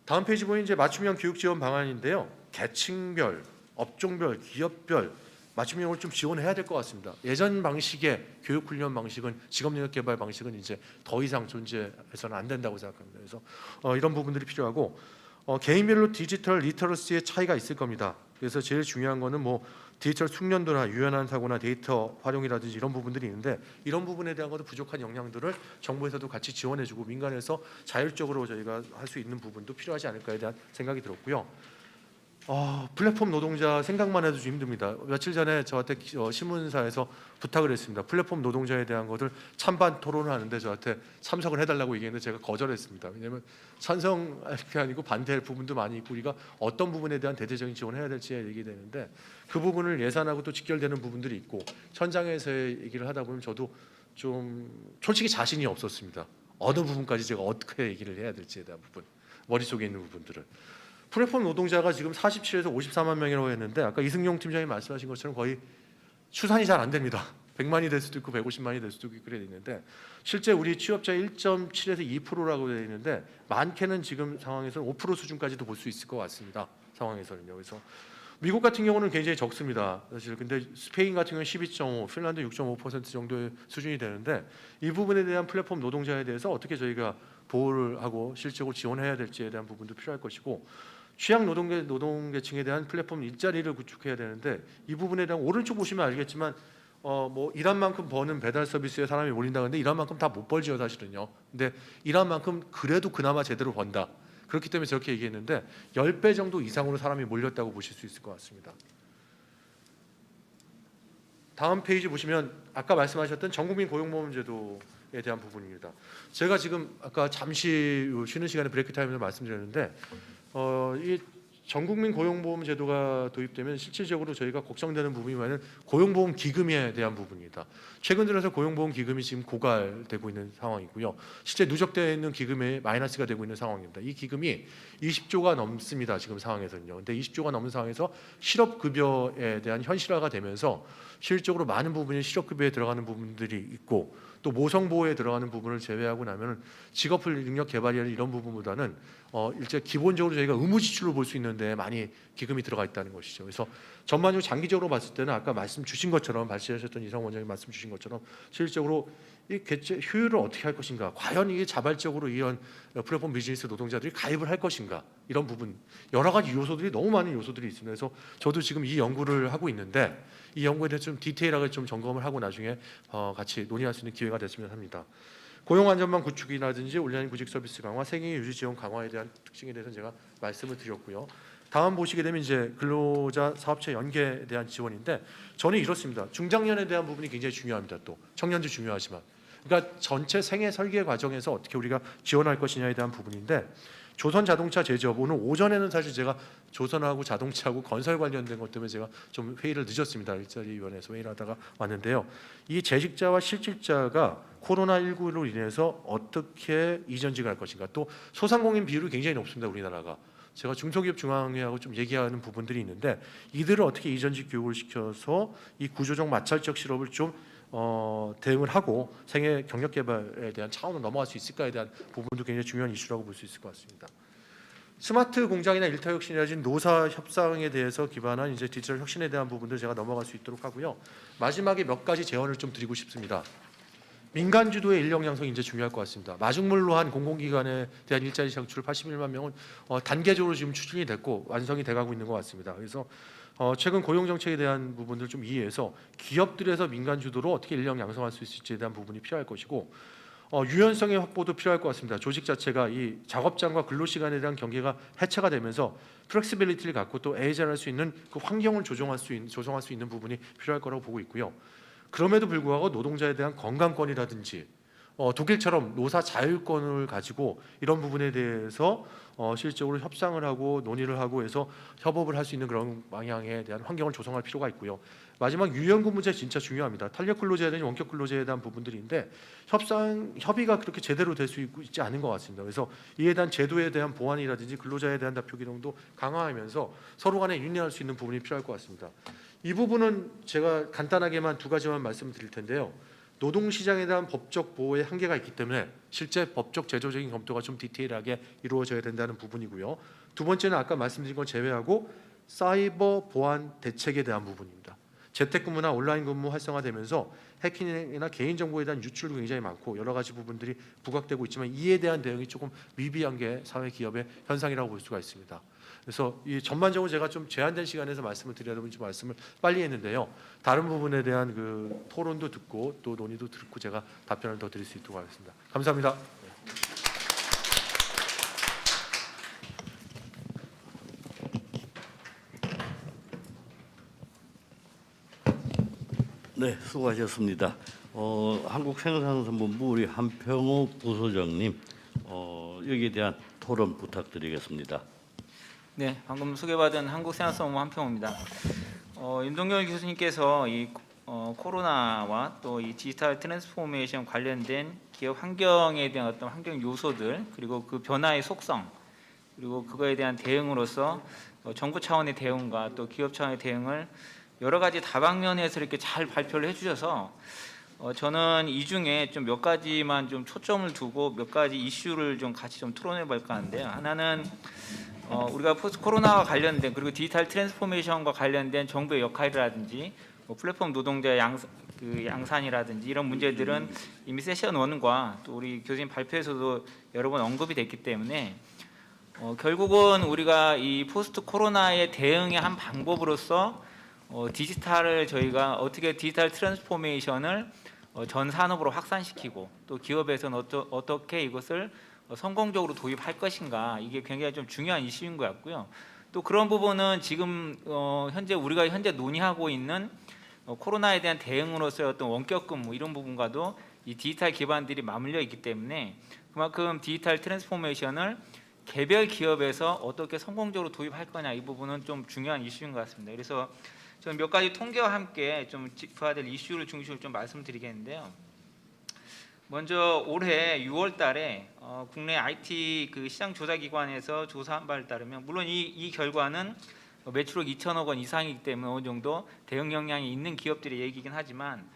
다음 페이지 보면 이제 맞춤형 교육 지원 방안인데요. 계층별, 업종별, 기업별 맞춤형을 좀 지원해야 될 것 같습니다. 예전 방식의 교육 훈련 방식은 직업 능력 개발 방식은 이제 더 이상 존재해서는 안 된다고 생각합니다. 그래서 이런 부분들이 필요하고 개인별로 디지털 리터러시의 차이가 있을 겁니다. 그래서 제일 중요한 거는 뭐 디지털 숙련도나 유연한 사고나 데이터 활용이라든지 이런 부분들이 있는데 이런 부분에 대한 것도 부족한 역량들을 정부에서도 같이 지원해주고 민간에서 자율적으로 저희가 할 수 있는 부분도 필요하지 않을까에 대한 생각이 들었고요. 플랫폼 노동자 생각만 해도 좀 힘듭니다. 며칠 전에 저한테 신문사에서 부탁을 했습니다. 플랫폼 노동자에 대한 것을 찬반 토론을 하는데 저한테 참석을 해달라고 얘기했는데 제가 거절했습니다. 왜냐하면 찬성할 게 아니고 반대할 부분도 많이 있고 우리가 어떤 부분에 대한 대대적인 지원을 해야 될지 얘기되는데 그 부분을 예산하고 또 직결되는 부분들이 있고 현장에서의 얘기를 하다 보면 저도 좀 솔직히 자신이 없었습니다. 어느 부분까지 제가 어떻게 얘기를 해야 될지에 대한 부분, 머릿속에 있는 부분들을. 플랫폼 노동자가 지금 47에서 54만 명이라고 했는데 아까 이승용 팀장이 말씀하신 것처럼 거의 추산이 잘 안 됩니다. 100만이 될 수도 있고 150만이 될 수도 있고 그래 있는데 실제 우리 취업자 1.7에서 2%라고 되어 있는데 많게는 지금 상황에서는 5% 수준까지도 볼 수 있을 것 같습니다. 상황에서는요. 그래서 미국 같은 경우는 굉장히 적습니다. 사실 근데 스페인 같은 경우는 12.5, 핀란드 6.5% 정도의 수준이 되는데 이 부분에 대한 플랫폼 노동자에 대해서 어떻게 저희가 보호를 하고 실질적으로 지원해야 될지에 대한 부분도 필요할 것이고 취약 노동계층에 대한 플랫폼 일자리를 구축해야 되는데 이 부분에 대한 오른쪽 보시면 알겠지만 뭐 일한 만큼 버는 배달 서비스에 사람이 몰린다 근데 일한 만큼 다 못 벌지요 사실은요. 근데 일한 만큼 그래도 그나마 제대로 번다. 그렇기 때문에 저렇게 얘기했는데 10배 정도 이상으로 사람이 몰렸다고 보실 수 있을 것 같습니다. 다음 페이지 보시면 아까 말씀하셨던 전국민 고용보험제도에 대한 부분입니다. 제가 지금 아까 잠시 쉬는 시간에 브레이크 타임에서 말씀드렸는데 이 전국민 고용보험제도가 도입되면 실질적으로 저희가 걱정되는 부분이 많은 고용보험 기금에 대한 부분입니다. 최근 들어서 고용보험 기금이 지금 고갈되고 있는 상황이고요. 실제 누적되어 있는 기금에 마이너스가 되고 있는 상황입니다. 이 기금이 20조가 넘습니다. 지금 상황에서는요. 근데 20조가 넘는 상황에서 실업급여에 대한 현실화가 되면서 실질적으로 많은 부분이 실업급여에 들어가는 부분들이 있고 또 모성보호에 들어가는 부분을 제외하고 나면 직업 능력 개발이나 이런 부분보다는 일제 기본적으로 저희가 의무 지출로 볼 수 있는데 많이 기금이 들어가 있다는 것이죠. 그래서 전반적으로 장기적으로 봤을 때는 아까 말씀 주신 것처럼 발제하셨던 이상 원장님 말씀 주신 것처럼 실질적으로 이 개체 효율을 어떻게 할 것인가, 과연 이게 자발적으로 이런 플랫폼 비즈니스 노동자들이 가입을 할 것인가 이런 부분 여러 가지 요소들이 너무 많은 요소들이 있습니다. 그래서 저도 지금 이 연구를 하고 있는데 이 연구에 대해서 좀 디테일하게 좀 점검을 하고 나중에 같이 논의할 수 있는 기회가 됐으면 합니다. 고용안전망 구축이라든지 온라인 구직 서비스 강화, 생애 유지 지원 강화에 대한 특징에 대해서는 제가 말씀을 드렸고요. 다음 보시게 되면 이제 근로자 사업체 연계에 대한 지원인데 저는 이렇습니다. 중장년에 대한 부분이 굉장히 중요합니다. 또 청년도 중요하지만 그러니까 전체 생애 설계 과정에서 어떻게 우리가 지원할 것이냐에 대한 부분인데 조선자동차 제조업 오늘 오전에는 사실 제가 조선하고 자동차하고 건설 관련된 것 때문에 제가 좀 회의를 늦었습니다. 일자리위원회에서 회의를 하다가 왔는데요. 이 재직자와 실직자가 코로나19로 인해서 어떻게 이전직을 할 것인가 또 소상공인 비율이 굉장히 높습니다. 우리나라가. 제가 중소기업 중앙회하고 좀 얘기하는 부분들이 있는데 이들을 어떻게 이전직 교육을 시켜서 이 구조적 마찰적 실업을 좀 대응을 하고 생애 경력 개발에 대한 차원으로 넘어갈 수 있을까에 대한 부분도 굉장히 중요한 이슈라고 볼 수 있을 것 같습니다. 스마트 공장이나 일터 혁신이라든 노사 협상에 대해서 기반한 이제 디지털 혁신에 대한 부분들 제가 넘어갈 수 있도록 하고요. 마지막에 몇 가지 제언을 좀 드리고 싶습니다. 민간 주도의 인력 양성이 이제 중요할 것 같습니다. 마중물로 한 공공기관에 대한 일자리 창출 81만 명은 단계적으로 지금 추진이 됐고 완성이 돼가고 있는 것 같습니다. 그래서 최근 고용 정책에 대한 부분들 좀 이해해서 기업들에서 민간 주도로 어떻게 인력 양성할 수 있을지에 대한 부분이 필요할 것이고 유연성의 확보도 필요할 것 같습니다. 조직 자체가 이 작업장과 근로 시간에 대한 경계가 해체가 되면서 플렉시빌리티를 갖고 또 에이전할 수 있는 그 환경을 조정할 수 있는 부분이 필요할 거라고 보고 있고요. 그럼에도 불구하고 노동자에 대한 건강권이라든지 독일처럼 노사 자율권을 가지고 이런 부분에 대해서 실질적으로 협상을 하고 논의를 하고 해서 협업을 할 수 있는 그런 방향에 대한 환경을 조성할 필요가 있고요. 마지막 유연근 문제 진짜 중요합니다. 탄력 근로제라든지 원격 근로제에 대한 부분들인데 협의가 그렇게 제대로 될 수 있지 않은 것 같습니다. 그래서 이에 대한 제도에 대한 보완이라든지 근로자에 대한 다표 기능도 강화하면서 서로 간에 윤리할 수 있는 부분이 필요할 것 같습니다. 이 부분은 제가 간단하게만 두 가지만 말씀드릴 텐데요. 노동시장에 대한 법적 보호의 한계가 있기 때문에 실제 법적 제도적인 검토가 좀 디테일하게 이루어져야 된다는 부분이고요. 두 번째는 아까 말씀드린 걸 제외하고 사이버 보안 대책에 대한 부분입니다. 재택근무나 온라인 근무 활성화되면서 해킹이나 개인정보에 대한 유출도 굉장히 많고 여러 가지 부분들이 부각되고 있지만 이에 대한 대응이 조금 미비한 게 사회 기업의 현상이라고 볼 수가 있습니다. 그래서 이 전반적으로 제가 좀 제한된 시간에서 말씀을 드리려다 보니 좀 말씀을 빨리 했는데요. 다른 부분에 대한 그 토론도 듣고 또 논의도 듣고 제가 답변을 더 드릴 수 있도록 하겠습니다. 감사합니다. 네, 수고하셨습니다. 한국생산성분부 우리 한평호 부소장님 여기에 대한 토론 부탁드리겠습니다. 네, 방금 소개받은 한국생활성분 한평호입니다. 윤동열 교수님께서 이 코로나와 또 이 디지털 트랜스포메이션 관련된 기업 환경에 대한 어떤 환경 요소들 그리고 그 변화의 속성 그리고 그거에 대한 대응으로서 정부 차원의 대응과 또 기업 차원의 대응을 여러 가지 다방면에서 이렇게 잘 발표를 해주셔서 저는 이 중에 좀 몇 가지만 좀 초점을 두고 몇 가지 이슈를 좀 같이 좀 토론해 볼까 하는데요. 하나는 우리가 포스트 코로나와 관련된 그리고 디지털 트랜스포메이션과 관련된 정부의 역할이라든지 플랫폼 노동자 양산이라든지 이런 문제들은 이미 세션 1과 또 우리 교수님 발표에서도 여러 번 언급이 됐기 때문에 결국은 우리가 이 포스트 코로나의 대응의 한 방법으로서 디지털을 저희가 어떻게 디지털 트랜스포메이션을 전 산업으로 확산시키고 또 기업에서는 어떻게 이것을 성공적으로 도입할 것인가 이게 굉장히 좀 중요한 이슈인 것 같고요. 또 그런 부분은 지금 현재 우리가 논의하고 있는 코로나에 대한 대응으로서의 어떤 원격 근무 이런 부분과도 이 디지털 기반들이 맞물려 있기 때문에 그만큼 디지털 트랜스포메이션을 개별 기업에서 어떻게 성공적으로 도입할 거냐 이 부분은 좀 중요한 이슈인 것 같습니다. 그래서 저는 몇 가지 통계와 함께 좀 짚어야 될 이슈를 중심으로 좀 말씀드리겠는데요. 먼저 올해 6월달에 국내 IT 그 시장 조사 기관에서 조사한 바에 따르면 물론 이 결과는 매출액 2천억 원 이상이기 때문에 어느 정도 대응 역량이 있는 기업들의 얘기긴 하지만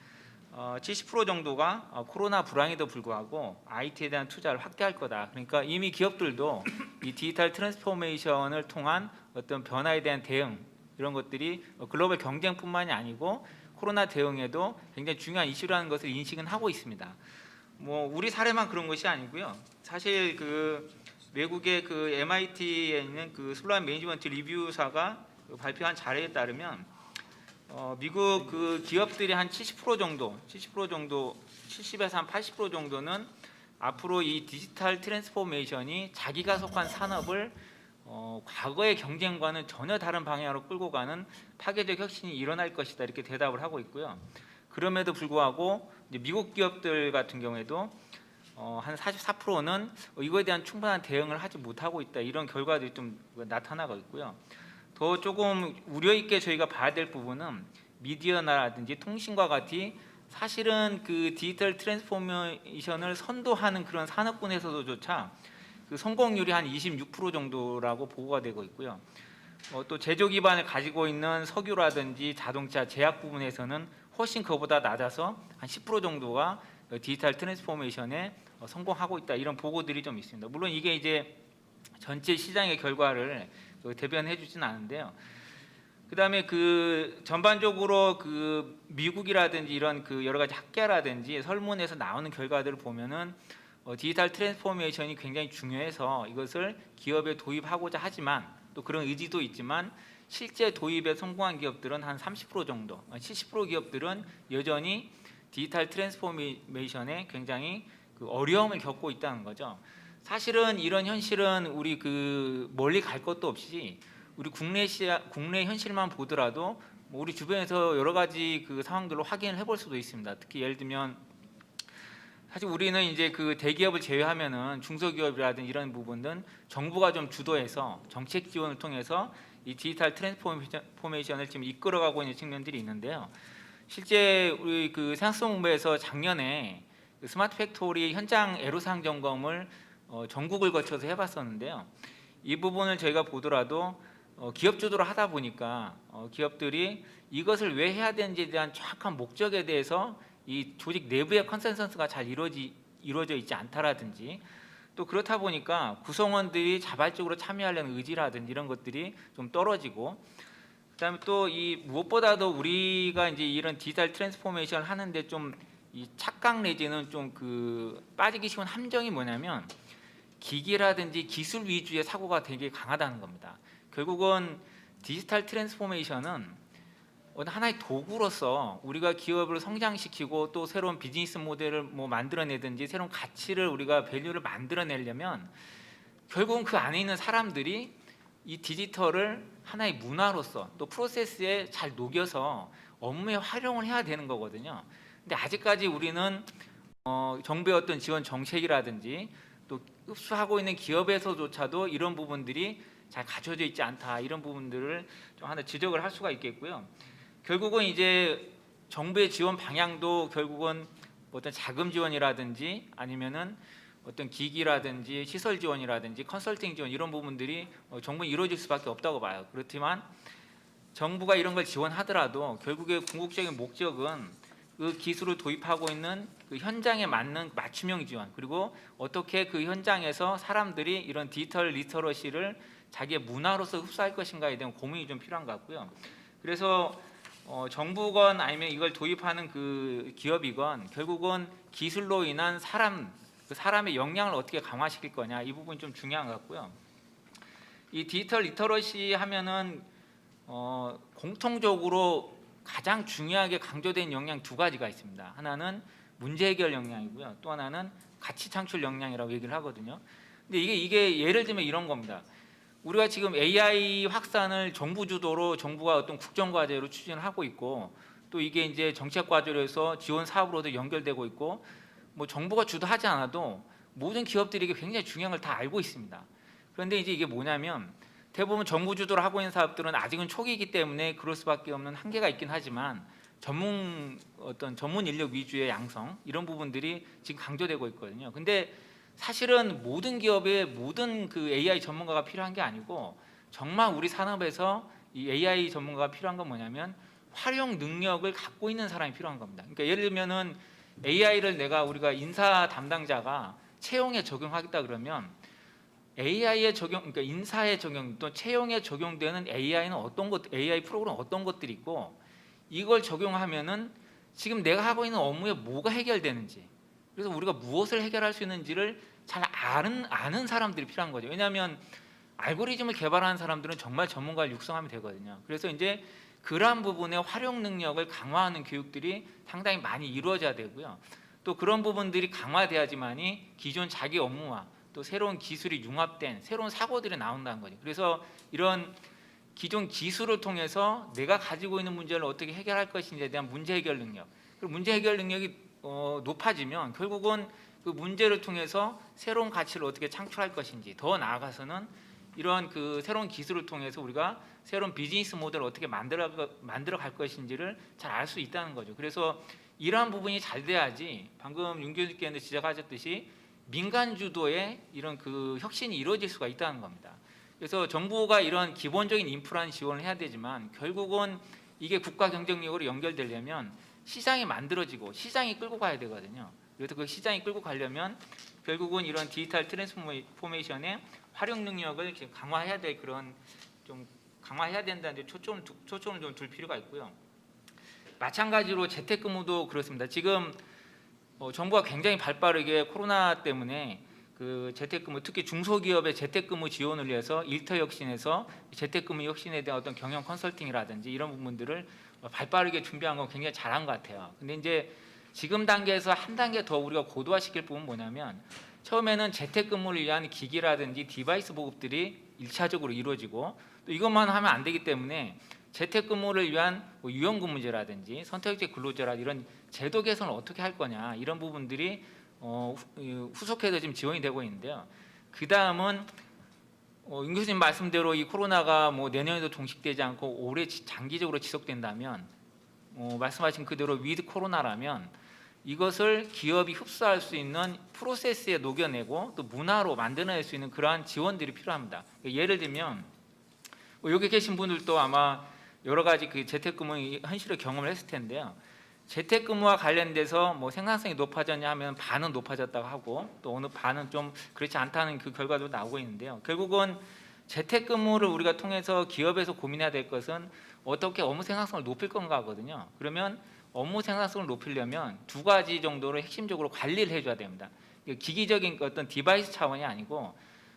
70% 정도가 코로나 불황에도 불구하고 IT에 대한 투자를 확대할 거다. 그러니까 이미 기업들도 이 디지털 트랜스포메이션을 통한 어떤 변화에 대한 대응 이런 것들이 글로벌 경쟁뿐만이 아니고 코로나 대응에도 굉장히 중요한 이슈라는 것을 인식은 하고 있습니다. 뭐 우리 사례만 그런 것이 아니고요. 사실 그 외국의 그 MIT에 있는 그 슬로안 매니지먼트 리뷰사가 발표한 자료에 따르면 미국 그 기업들이 한 70% 정도, 70에서 한 80% 정도는 앞으로 이 디지털 트랜스포메이션이 자기가 속한 산업을 과거의 경쟁과는 전혀 다른 방향으로 끌고 가는 파괴적 혁신이 일어날 것이다 이렇게 대답을 하고 있고요. 그럼에도 불구하고 이제 미국 기업들 같은 경우에도 한 44%는 이거에 대한 충분한 대응을 하지 못하고 있다 이런 결과들이 좀 나타나고 있고요. 더 조금 우려 있게 저희가 봐야 될 부분은 미디어나라든지 통신과 같이 사실은 그 디지털 트랜스포메이션을 선도하는 그런 산업군에서도조차 그 성공률이 한 26% 정도라고 보고가 되고 있고요. 또 제조 기반을 가지고 있는 석유라든지 자동차 제약 부분에서는 훨씬 그보다 낮아서 한 10% 정도가 디지털 트랜스포메이션에 성공하고 있다 이런 보고들이 좀 있습니다. 물론 이게 이제 전체 시장의 결과를 대변해 주지는 않은데요. 그다음에 그 전반적으로 그 미국이라든지 이런 그 여러 가지 학계라든지 설문에서 나오는 결과들을 보면은 디지털 트랜스포메이션이 굉장히 중요해서 이것을 기업에 도입하고자 하지만 또 그런 의지도 있지만 실제 도입에 성공한 기업들은 한 30% 정도, 70% 기업들은 여전히 디지털 트랜스포메이션에 굉장히 그 어려움을 겪고 있다는 거죠. 사실은 이런 현실은 우리 그 멀리 갈 것도 없이 우리 국내 현실만 보더라도 뭐 우리 주변에서 여러 가지 그 상황들로 확인을 해볼 수도 있습니다. 특히 예를 들면 사실 우리는 이제 그 대기업을 제외하면은 중소기업이라든 이런 부분은 정부가 좀 주도해서 정책 지원을 통해서 이 디지털 트랜스포메이션을 지금 이끌어가고 있는 측면들이 있는데요. 실제 우리 그 생산성본부에서 작년에 그 스마트 팩토리 현장 애로사항 점검을 전국을 거쳐서 해봤었는데요. 이 부분을 저희가 보더라도 기업 주도를 하다 보니까 기업들이 이것을 왜 해야 되는지에 대한 정확한 목적에 대해서 이 조직 내부의 컨센서스가 잘 이루어져 있지 않다라든지 또 그렇다 보니까 구성원들이 자발적으로 참여하려는 의지라든지 이런 것들이 좀 떨어지고 그다음에 또 이 무엇보다도 우리가 이제 이런 디지털 트랜스포메이션을 하는데 좀 이 착각 내지는 좀 그 빠지기 쉬운 함정이 뭐냐면 기기라든지 기술 위주의 사고가 되게 강하다는 겁니다. 결국은 디지털 트랜스포메이션은 하나의 도구로서 우리가 기업을 성장시키고 또 새로운 비즈니스 모델을 뭐 만들어내든지 새로운 가치를 우리가 밸류를 만들어내려면 결국은 그 안에 있는 사람들이 이 디지털을 하나의 문화로서 또 프로세스에 잘 녹여서 업무에 활용을 해야 되는 거거든요. 근데 아직까지 우리는 정부의 어떤 지원 정책이라든지 또 흡수하고 있는 기업에서조차도 이런 부분들이 잘 갖춰져 있지 않다, 이런 부분들을 좀 하나 지적을 할 수가 있겠고요. 결국은 이제 정부의 지원 방향도 결국은 어떤 자금 지원이라든지 아니면은 어떤 기기라든지 시설 지원이라든지 컨설팅 지원 이런 부분들이 정부는 이루어질 수밖에 없다고 봐요. 그렇지만 정부가 이런 걸 지원하더라도 결국에 궁극적인 목적은 그 기술을 도입하고 있는 그 현장에 맞는 맞춤형 지원, 그리고 어떻게 그 현장에서 사람들이 이런 디지털 리터러시를 자기의 문화로서 흡수할 것인가에 대한 고민이 좀 필요한 것 같고요. 그래서 정부건 아니면 이걸 도입하는 그 기업이건 결국은 기술로 인한 그 사람의 역량을 어떻게 강화시킬 거냐, 이 부분이 좀 중요한 것 같고요. 이 디지털 리터러시 하면은 공통적으로 가장 중요하게 강조된 역량 두 가지가 있습니다. 하나는 문제 해결 역량이고요. 또 하나는 가치 창출 역량이라고 얘기를 하거든요. 근데 이게 예를 들면 이런 겁니다. 우리가 지금 AI 확산을 정부 주도로 정부가 어떤 국정 과제로 추진을 하고 있고 또 이게 이제 정책 과제로 해서 지원 사업으로도 연결되고 있고 뭐 정부가 주도하지 않아도 모든 기업들이 이게 굉장히 중요한 걸 다 알고 있습니다. 그런데 이제 이게 뭐냐면 대부분 정부 주도로 하고 있는 사업들은 아직은 초기이기 때문에 그럴 수밖에 없는 한계가 있긴 하지만 전문 인력 위주의 양성 이런 부분들이 지금 강조되고 있거든요. 근데 사실은 모든 기업에 모든 그 AI 전문가가 필요한 게 아니고 정말 우리 산업에서 이 AI 전문가가 필요한 건 뭐냐면 활용 능력을 갖고 있는 사람이 필요한 겁니다. 그러니까 예를 들면은 AI를 우리가 인사 담당자가 채용에 적용하겠다 그러면 AI에 적용, 그러니까 인사에 적용 또 채용에 적용되는 AI는 AI 프로그램 어떤 것들이 있고 이걸 적용하면은 지금 내가 하고 있는 업무에 뭐가 해결되는지, 그래서 우리가 무엇을 해결할 수 있는지를 잘 아는 사람들이 필요한 거죠. 왜냐하면 알고리즘을 개발하는 사람들은 정말 전문가를 육성하면 되거든요. 그래서 이제 그러한 부분의 활용 능력을 강화하는 교육들이 상당히 많이 이루어져야 되고요. 또 그런 부분들이 강화돼야지만이 기존 자기 업무와 또 새로운 기술이 융합된 새로운 사고들이 나온다는 거죠. 그래서 이런 기존 기술을 통해서 내가 가지고 있는 문제를 어떻게 해결할 것인지에 대한 문제 해결 능력, 그리고 문제 해결 능력이 높아지면 결국은 그 문제를 통해서 새로운 가치를 어떻게 창출할 것인지, 더 나아가서는 이러한 그 새로운 기술을 통해서 우리가 새로운 비즈니스 모델을 어떻게 만들어 갈 것인지를 잘 알 수 있다는 거죠. 그래서 이러한 부분이 잘 돼야지 방금 윤 교수님께서 지적하셨듯이 민간 주도의 이런 그 혁신이 이루어질 수가 있다는 겁니다. 그래서 정부가 이런 기본적인 인프라는 지원을 해야 되지만 결국은 이게 국가 경쟁력으로 연결되려면 시장이 만들어지고 시장이 끌고 가야 되거든요. 그래서 그 시장이 끌고 가려면 결국은 이런 디지털 트랜스포메이션의 활용 능력을 강화해야 될 그런 좀 강화해야 된다는 데 초점을 좀 둘 필요가 있고요. 마찬가지로 재택근무도 그렇습니다. 지금 정부가 굉장히 발빠르게 코로나 때문에 그 그 재택근무, 특히 중소기업의 재택근무 지원을 위해서 일터혁신에서 재택근무 혁신에 대한 어떤 경영 컨설팅이라든지 이런 부분들을 발빠르게 준비한 건 굉장히 잘한 것 같아요. 근데 이제 지금 단계에서 한 단계 더 우리가 고도화시킬 부분은 뭐냐면, 처음에는 재택근무를 위한 기기라든지 디바이스 보급들이 1차적으로 이루어지고, 또 이것만 하면 안 되기 때문에 재택근무를 위한 뭐 유연근무제라든지 선택적 근로제라 이런 제도 개선을 어떻게 할 거냐, 이런 부분들이 후속해서 지금 지원이 되고 있는데요. 그 다음은 윤 교수님 말씀대로 이 코로나가 뭐 내년에도 종식되지 않고 오래 장기적으로 지속된다면, 말씀하신 그대로 위드 코로나라면 이것을 기업이 흡수할 수 있는 프로세스에 녹여내고 또 문화로 만들어낼 수 있는 그러한 지원들이 필요합니다. 예를 들면 여기 계신 분들도 아마 여러 가지 그 재택근무 현실을 경험을 했을 텐데요. 재택근무와 관련돼서 뭐 생산성이 높아졌냐 하면 반은 높아졌다고 하고, 또 어느 반은 좀 그렇지 않다는 그 결과도 나오고 있는데요. 결국은 재택근무를 우리가 통해서 기업에서 고민해야 될 것은 어떻게 업무 생산성을 높일 건가 하거든요. 그러면 업무 생산성을 높이려면 두 가지 정도로 핵심적으로 관리를 해줘야 됩니다. 기기적인 어떤 디바이스 차원이 아니고,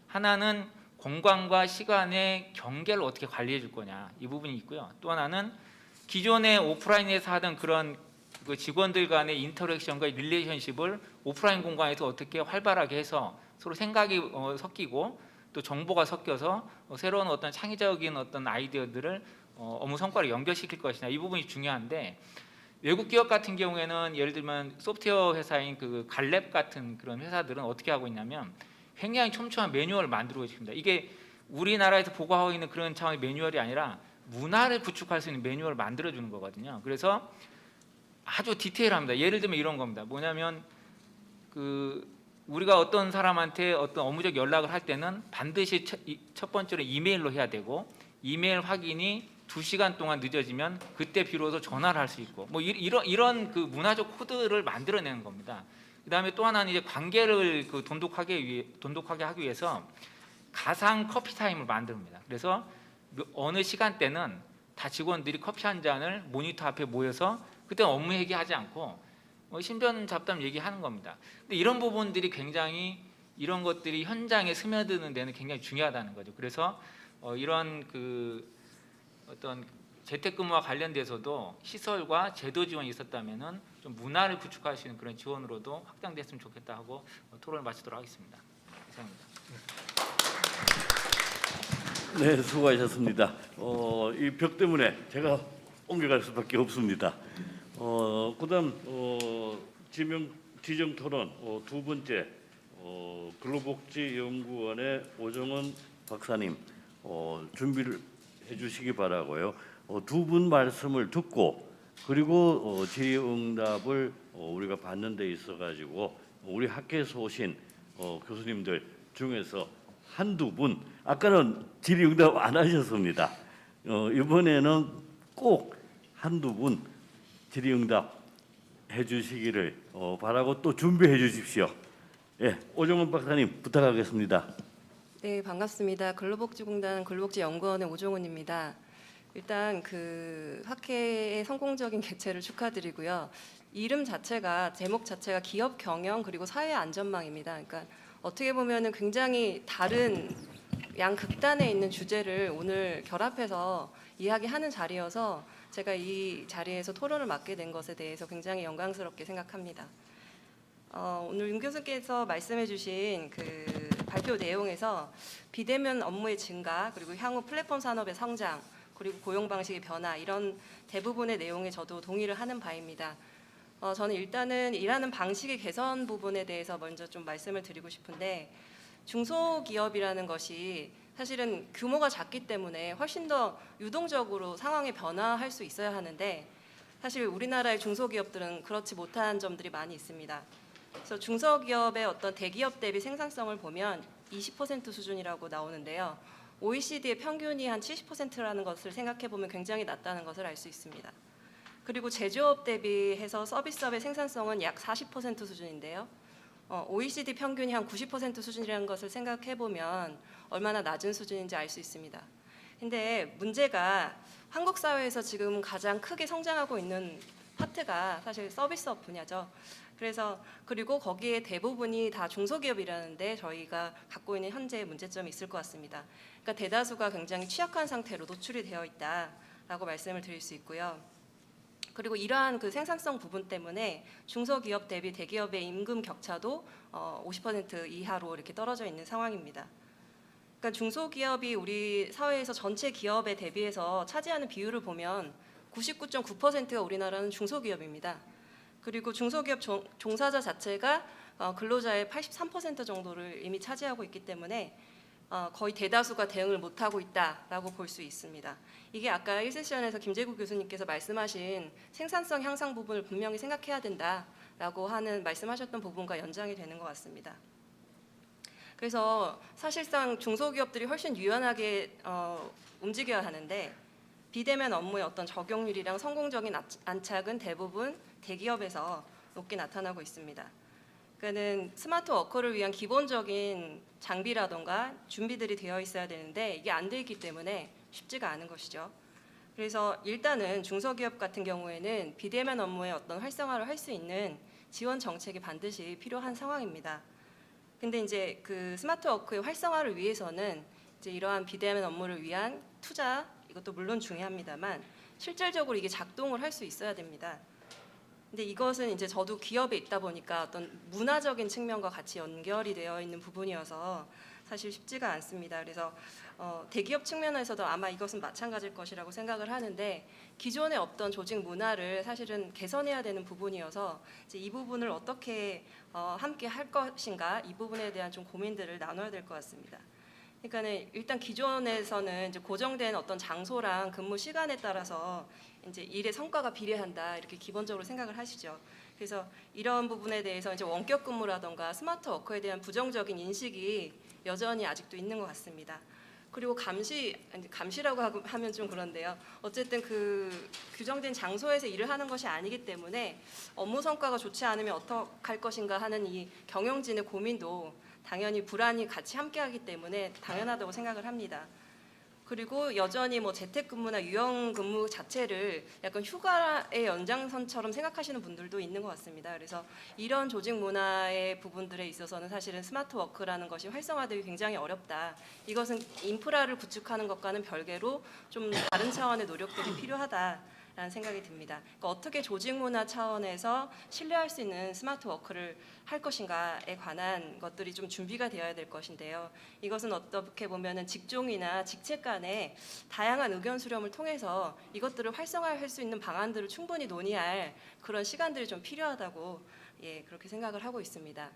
하나는 공간과 시간의 경계를 어떻게 관리해 줄 거냐, 이 부분이 있고요. 또 하나는 기존의 오프라인에서 하던 그런 그 직원들 간의 인터랙션과 릴레이션십을 오프라인 공간에서 어떻게 활발하게 해서 서로 생각이 섞이고 또 정보가 섞여서 새로운 어떤 창의적인 어떤 아이디어들을 업무 성과로 연결시킬 것이냐, 이 부분이 중요한데, 외국 기업 같은 경우에는 예를 들면 소프트웨어 회사인 그 갈렙 같은 그런 회사들은 어떻게 하고 있냐면 굉장히 촘촘한 매뉴얼을 만들고 있습니다. 이게 우리나라에서 보고하고 있는 그런 차원의 매뉴얼이 아니라 문화를 구축할 수 있는 매뉴얼을 만들어주는 거거든요. 그래서 아주 디테일합니다. 예를 들면 이런 겁니다. 뭐냐면 그 우리가 어떤 사람한테 어떤 업무적 연락을 할 때는 반드시 첫 번째로 이메일로 해야 되고, 이메일 확인이 2시간 동안 늦어지면 그때 비로소 전화를 할 수 있고, 뭐 이런 그 문화적 코드를 만들어내는 겁니다. 그다음에 또 하나는 이제 관계를 그 돈독하게 하기 위해서 가상 커피 타임을 만듭니다. 그래서 어느 시간대는 다 직원들이 커피 한 잔을 모니터 앞에 모여서 그때 업무 얘기하지 않고 신변 잡담 얘기하는 겁니다. 근데 이런 부분들이 굉장히, 이런 것들이 현장에 스며드는 데는 굉장히 중요하다는 거죠. 그래서 이런 그 어떤 재택근무와 관련돼서도 시설과 제도 지원이 있었다면은 좀 문화를 구축할 수 있는 그런 지원으로도 확장됐으면 좋겠다 하고 토론을 마치도록 하겠습니다. 이상입니다. 네, 수고하셨습니다. 이 벽 때문에 제가 옮겨갈 수밖에 없습니다. 그다음 지정 토론 두 번째 근로복지연구원의 오정은 박사님 준비를 해주시기 바라고요. 두 분 말씀을 듣고 그리고 질의응답을 우리가 받는 데 있어 가지고 우리 학교에서 오신 교수님들 중에서 한두 분, 아까는 질의응답 안 하셨습니다. 이번에는 꼭 한두 분 질의응답 해주시기를 바라고 또 준비해 주십시오. 예, 오정은 박사님 부탁하겠습니다. 네, 반갑습니다. 근로복지공단 근로복지연구원의 오종훈입니다. 일단 그 학회의 성공적인 개최를 축하드리고요. 이름 자체가, 제목 자체가 기업 경영 그리고 사회 안전망입니다. 그러니까 어떻게 보면은 굉장히 다른 양극단에 있는 주제를 오늘 결합해서 이야기하는 자리여서 제가 이 자리에서 토론을 맡게 된 것에 대해서 굉장히 영광스럽게 생각합니다. 오늘 윤 교수께서 말씀해주신 그 발표 내용에서 비대면 업무의 증가, 그리고 향후 플랫폼 산업의 성장, 그리고 고용 방식의 변화, 이런 대부분의 내용에 저도 동의를 하는 바입니다. 저는 일단은 일하는 방식의 개선 부분에 대해서 먼저 좀 말씀을 드리고 싶은데, 중소기업이라는 것이 사실은 규모가 작기 때문에 훨씬 더 유동적으로 상황에 변화할 수 있어야 하는데, 사실 우리나라의 중소기업들은 그렇지 못한 점들이 많이 있습니다. 그래서 중소기업의 어떤 대기업 대비 생산성을 보면 20% 수준이라고 나오는데요. OECD의 평균이 한 70%라는 것을 생각해 보면 굉장히 낮다는 것을 알 수 있습니다. 그리고 제조업 대비해서 서비스업의 생산성은 약 40% 수준인데요. OECD 평균이 한 90% 수준이라는 것을 생각해 보면 얼마나 낮은 수준인지 알 수 있습니다. 근데 문제가 한국 사회에서 지금 가장 크게 성장하고 있는 파트가 사실 서비스업 분야죠. 그래서 그리고 거기에 대부분이 다 중소기업이라는데 저희가 갖고 있는 현재의 문제점이 있을 것 같습니다. 그러니까 대다수가 굉장히 취약한 상태로 노출이 되어 있다라고 말씀을 드릴 수 있고요. 그리고 이러한 그 생산성 부분 때문에 중소기업 대비 대기업의 임금 격차도 50% 이하로 이렇게 떨어져 있는 상황입니다. 그러니까 중소기업이 우리 사회에서 전체 기업에 대비해서 차지하는 비율을 보면 99.9%가 우리나라는 중소기업입니다. 그리고 중소기업 종사자 자체가 근로자의 83% 정도를 이미 차지하고 있기 때문에 거의 대다수가 대응을 못하고 있다라고 볼 수 있습니다. 이게 아까 1세션에서 김재국 교수님께서 말씀하신 생산성 향상 부분을 분명히 생각해야 된다라고 하는 말씀하셨던 부분과 연장이 되는 것 같습니다. 그래서 사실상 중소기업들이 훨씬 유연하게 움직여야 하는데 비대면 업무의 어떤 적용률이랑 성공적인 안착은 대부분 대기업에서 높게 나타나고 있습니다. 그러니까는 스마트 워커를 위한 기본적인 장비라던가 준비들이 되어 있어야 되는데 이게 안 돼 있기 때문에 쉽지가 않은 것이죠. 그래서 일단은 중소기업 같은 경우에는 비대면 업무의 어떤 활성화를 할 수 있는 지원 정책이 반드시 필요한 상황입니다. 근데 이제 그 스마트 워크의 활성화를 위해서는 이제 이러한 비대면 업무를 위한 투자 이것도 물론 중요합니다만 실질적으로 이게 작동을 할 수 있어야 됩니다. 근데 이것은 이제 저도 기업에 있다 보니까 어떤 문화적인 측면과 같이 연결이 되어 있는 부분이어서 사실 쉽지가 않습니다. 그래서 대기업 측면에서도 아마 이것은 마찬가지일 것이라고 생각을 하는데 기존에 없던 조직 문화를 사실은 개선해야 되는 부분이어서 이제 이 부분을 어떻게 함께 할 것인가 이 부분에 대한 좀 고민들을 나눠야 될 것 같습니다. 그러니까는 일단 기존에서는 이제 고정된 어떤 장소랑 근무 시간에 따라서 이제 일의 성과가 비례한다 이렇게 기본적으로 생각을 하시죠. 그래서 이런 부분에 대해서 이제 원격 근무라던가 스마트 워커에 대한 부정적인 인식이 여전히 아직도 있는 것 같습니다. 그리고 감시라고 하면 좀 그런데요. 어쨌든 그 규정된 장소에서 일을 하는 것이 아니기 때문에 업무 성과가 좋지 않으면 어떡할 것인가 하는 이 경영진의 고민도 당연히 불안이 같이 함께하기 때문에 당연하다고 생각을 합니다. 그리고 여전히 뭐 재택근무나 유연근무 자체를 약간 휴가의 연장선처럼 생각하시는 분들도 있는 것 같습니다. 그래서 이런 조직 문화의 부분들에 있어서는 사실은 스마트 워크라는 것이 활성화되기 굉장히 어렵다. 이것은 인프라를 구축하는 것과는 별개로 좀 다른 차원의 노력들이 필요하다라는 생각이 듭니다. 그러니까 어떻게 조직 문화 차원에서 신뢰할 수 있는 스마트 워크를 할 것인가에 관한 것들이 좀 준비가 되어야 될 것인데요. 이것은 어떻게 보면은 직종이나 직책 간의 다양한 의견 수렴을 통해서 이것들을 활성화할 수 있는 방안들을 충분히 논의할 그런 시간들이 좀 필요하다고 그렇게 생각을 하고 있습니다.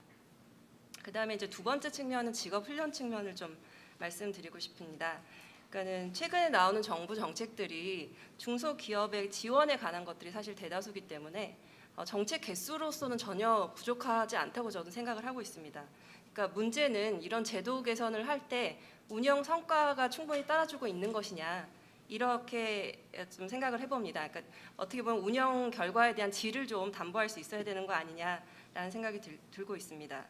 그다음에 이제 두 번째 측면은 직업 훈련 측면을 좀 말씀드리고 싶습니다. 그러니까는 최근에 나오는 정부 정책들이 중소기업의 지원에 관한 것들이 사실 대다수기 때문에 정책 개수로서는 전혀 부족하지 않다고 저는 생각을 하고 있습니다. 그러니까 문제는 이런 제도 개선을 할 때 운영 성과가 충분히 따라주고 있는 것이냐 이렇게 좀 생각을 해봅니다. 그러니까 어떻게 보면 운영 결과에 대한 질을 좀 담보할 수 있어야 되는 거 아니냐라는 생각이 들고 있습니다.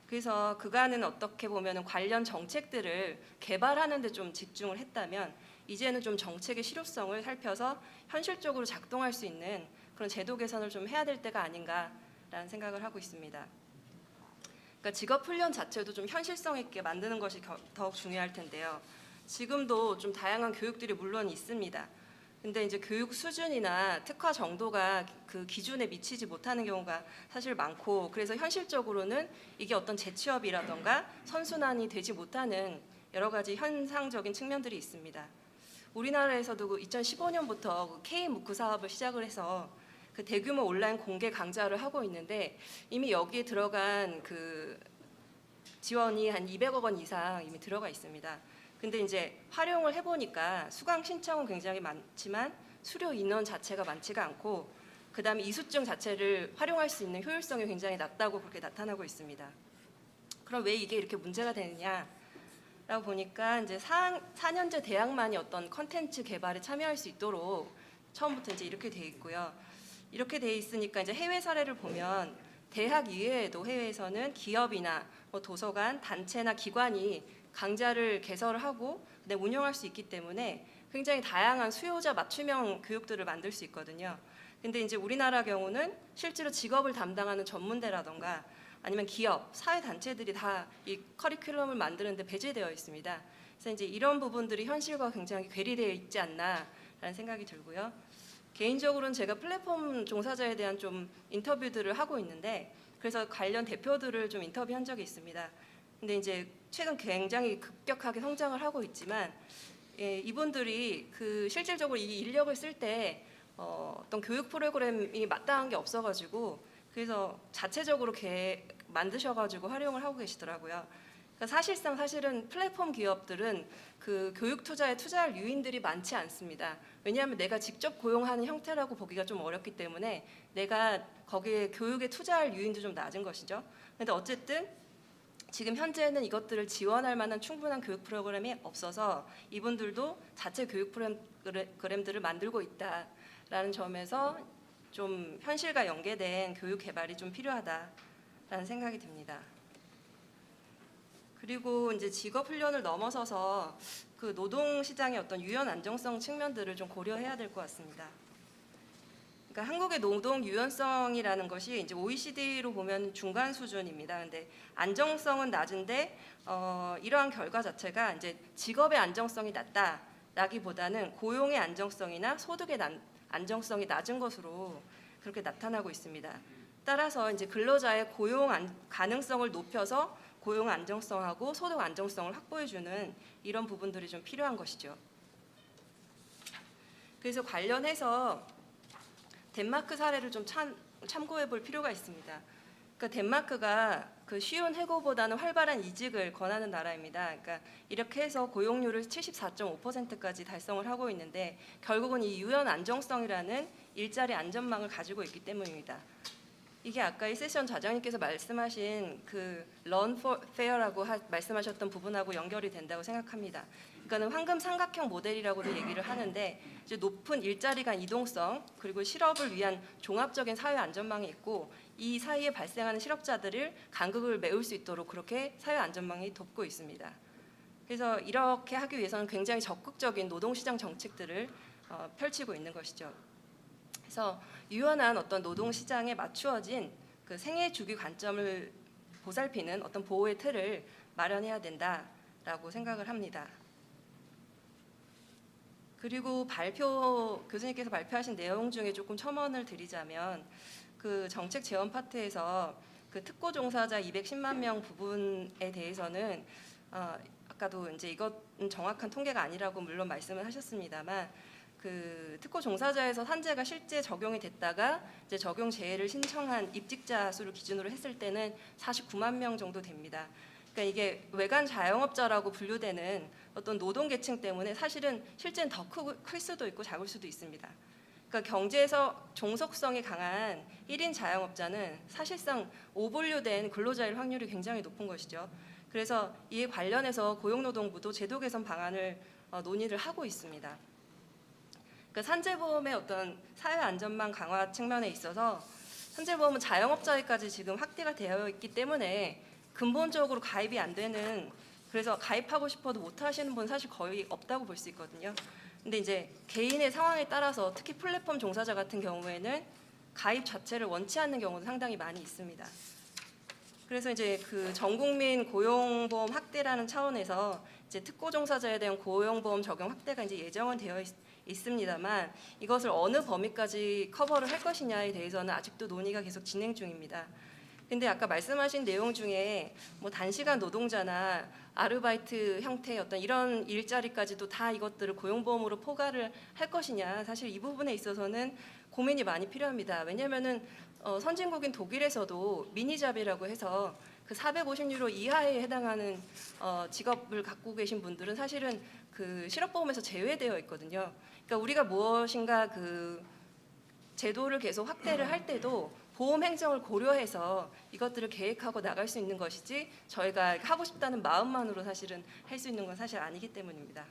그래서 그간은 어떻게 보면 관련 정책들을 개발하는 데 좀 집중을 했다면 이제는 좀 정책의 실효성을 살펴서 현실적으로 작동할 수 있는 그런 제도 개선을 좀 해야 될 때가 아닌가라는 생각을 하고 있습니다. 그러니까 직업 훈련 자체도 좀 현실성 있게 만드는 것이 더욱 중요할 텐데요. 지금도 좀 다양한 교육들이 물론 있습니다. 근데 이제 교육 수준이나 특화 정도가 그 기준에 미치지 못하는 경우가 사실 많고 그래서 현실적으로는 이게 어떤 재취업이라던가 선순환이 되지 못하는 여러 가지 현상적인 측면들이 있습니다. 우리나라에서도 2015년부터 K-무크 사업을 시작을 해서 그 대규모 온라인 공개 강좌를 하고 있는데 이미 여기에 들어간 그 지원이 한 200억 원 이상 이미 들어가 있습니다. 근데 이제 활용을 해보니까 수강 신청은 굉장히 많지만 수료 인원 자체가 많지가 않고 그다음에 이수증 자체를 활용할 수 있는 효율성이 굉장히 낮다고 그렇게 나타나고 있습니다. 그럼 왜 이게 이렇게 문제가 되느냐라고 보니까 이제 4년제 대학만이 어떤 컨텐츠 개발에 참여할 수 있도록 처음부터 이제 이렇게 돼 있고요. 이렇게 돼 있으니까 이제 해외 사례를 보면 대학 이외에도 해외에서는 기업이나 뭐 도서관, 단체나 기관이 강좌를 개설을 하고 운영할 수 있기 때문에 굉장히 다양한 수요자 맞춤형 교육들을 만들 수 있거든요. 근데 이제 우리나라 경우는 실제로 직업을 담당하는 전문대라던가 아니면 기업, 사회단체들이 다 이 커리큘럼을 만드는데 배제되어 있습니다. 그래서 이제 이런 부분들이 현실과 굉장히 괴리되어 있지 않나라는 생각이 들고요. 개인적으로는 제가 플랫폼 종사자에 대한 좀 인터뷰들을 하고 있는데 그래서 관련 대표들을 좀 인터뷰한 적이 있습니다. 근데 이제 최근 굉장히 급격하게 성장을 하고 있지만 이분들이 그 실질적으로 이 인력을 쓸 때 어떤 교육 프로그램이 마땅한 게 없어가지고 그래서 자체적으로 만드셔가지고 활용을 하고 계시더라고요. 그러니까 사실은 플랫폼 기업들은 그 교육 투자에 투자할 유인들이 많지 않습니다. 왜냐하면 내가 직접 고용하는 형태라고 보기가 좀 어렵기 때문에 내가 거기에 교육에 투자할 유인도 좀 낮은 것이죠. 그런데 어쨌든 지금 현재는 이것들을 지원할 만한 충분한 교육 프로그램이 없어서 이분들도 자체 교육 프로그램들을 만들고 있다라는 점에서 좀 현실과 연계된 교육 개발이 좀 필요하다라는 생각이 듭니다. 그리고 이제 직업 훈련을 넘어서서 그 노동 시장의 어떤 유연 안정성 측면들을 좀 고려해야 될 것 같습니다. 그러니까 한국의 노동 유연성이라는 것이 이제 OECD로 보면 중간 수준입니다. 근데 안정성은 낮은데 이러한 결과 자체가 이제 직업의 안정성이 낮다라기보다는 고용의 안정성이나 소득의 안정성이 낮은 것으로 그렇게 나타나고 있습니다. 따라서 이제 근로자의 고용 가능성을 높여서 고용 안정성하고 소득 안정성을 확보해주는 이런 부분들이 좀 필요한 것이죠. 그래서 관련해서 덴마크 사례를 좀 참고해 볼 필요가 있습니다. 그러니까 덴마크가 그 쉬운 해고보다는 활발한 이직을 권하는 나라입니다. 그러니까 이렇게 해서 고용률을 74.5%까지 달성을 하고 있는데 결국은 이 유연 안정성이라는 일자리 안전망을 가지고 있기 때문입니다. 이게 아까 이 세션 좌장님께서 말씀하신 그 런 페어라고 말씀하셨던 부분하고 연결이 된다고 생각합니다. 그러니까는 황금 삼각형 모델이라고도 얘기를 하는데 이제 높은 일자리 간 이동성 그리고 실업을 위한 종합적인 사회 안전망이 있고 이 사이에 발생하는 실업자들을 간극을 메울 수 있도록 그렇게 사회 안전망이 돕고 있습니다. 그래서 이렇게 하기 위해서는 굉장히 적극적인 노동시장 정책들을 펼치고 있는 것이죠. 그래서 유연한 어떤 노동시장에 맞추어진 그 생애 주기 관점을 보살피는 어떤 보호의 틀을 마련해야 된다라고 생각을 합니다. 그리고 교수님께서 발표하신 내용 중에 조금 첨언을 드리자면 그 정책 재원 파트에서 그 특고 종사자 210만 명 부분에 대해서는 아까도 이제 이것은 정확한 통계가 아니라고 물론 말씀을 하셨습니다만 그 특고 종사자에서 산재가 실제 적용이 됐다가 이제 적용 재해를 신청한 입직자 수를 기준으로 했을 때는 49만 명 정도 됩니다. 그러니까 이게 외관 자영업자라고 분류되는 어떤 노동 계층 때문에 사실은 실제는 더 클 수도 있고 작을 수도 있습니다. 그러니까 경제에서 종속성이 강한 1인 자영업자는 사실상 오분류된 근로자일 확률이 굉장히 높은 것이죠. 그래서 이에 관련해서 고용노동부도 제도 개선 방안을 논의를 하고 있습니다. 그러니까 산재보험의 어떤 사회 안전망 강화 측면에 있어서 산재보험은 자영업자에까지 지금 확대가 되어 있기 때문에 근본적으로 가입이 안 되는 그래서 가입하고 싶어도 못 하시는 분 사실 거의 없다고 볼 수 있거든요. 근데 이제 개인의 상황에 따라서 특히 플랫폼 종사자 같은 경우에는 가입 자체를 원치 않는 경우도 상당히 많이 있습니다. 그래서 이제 그 전국민 고용보험 확대라는 차원에서 이제 특고 종사자에 대한 고용보험 적용 확대가 이제 예정은 되어 있습니다만 이것을 어느 범위까지 커버를 할 것이냐에 대해서는 아직도 논의가 계속 진행 중입니다. 근데 아까 말씀하신 내용 중에 뭐 단시간 노동자나 아르바이트 형태의 어떤 이런 일자리까지도 다 이것들을 고용보험으로 포괄을 할 것이냐 사실 이 부분에 있어서는 고민이 많이 필요합니다. 왜냐하면은 선진국인 독일에서도 미니잡이라고 해서 그 450유로 이하에 해당하는 직업을 갖고 계신 분들은 사실은 그 실업보험에서 제외되어 있거든요. 그러니까 우리가 무엇인가 그 제도를 계속 확대를 할 때도 보험 행정을 고려해서 이것들을 계획하고 나갈 수 있는 것이지 저희가 하고 싶다는 마음만으로 사실은 할 수 있는 건 사실 아니기 때문입니다.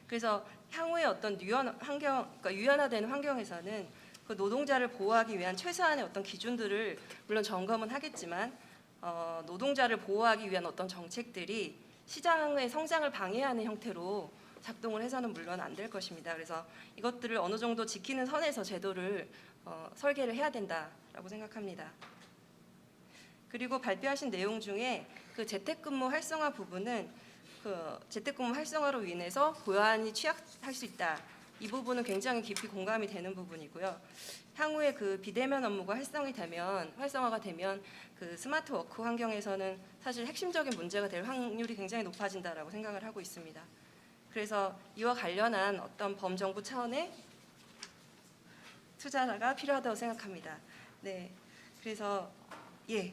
그래서 향후에 어떤 그러니까 유연화되는 환경에서는 그 노동자를 보호하기 위한 최소한의 어떤 기준들을 물론 점검은 하겠지만 노동자를 보호하기 위한 어떤 정책들이 시장의 성장을 방해하는 형태로 작동을 해서는 물론 안 될 것입니다. 그래서 이것들을 어느 정도 지키는 선에서 제도를 설계를 해야 된다라고 생각합니다. 그리고 발표하신 내용 중에 그 재택근무 활성화 부분은 그 재택근무 활성화로 인해서 고환이 취약할 수 있다. 이 부분은 굉장히 깊이 공감이 되는 부분이고요. 향후에 그 비대면 업무가 활성화가 되면 그 스마트 워크 환경에서는 사실 핵심적인 문제가 될 확률이 굉장히 높아진다라고 생각을 하고 있습니다. 그래서 이와 관련한 어떤 범정부 차원의 투자가 필요하다고 생각합니다. 네, 그래서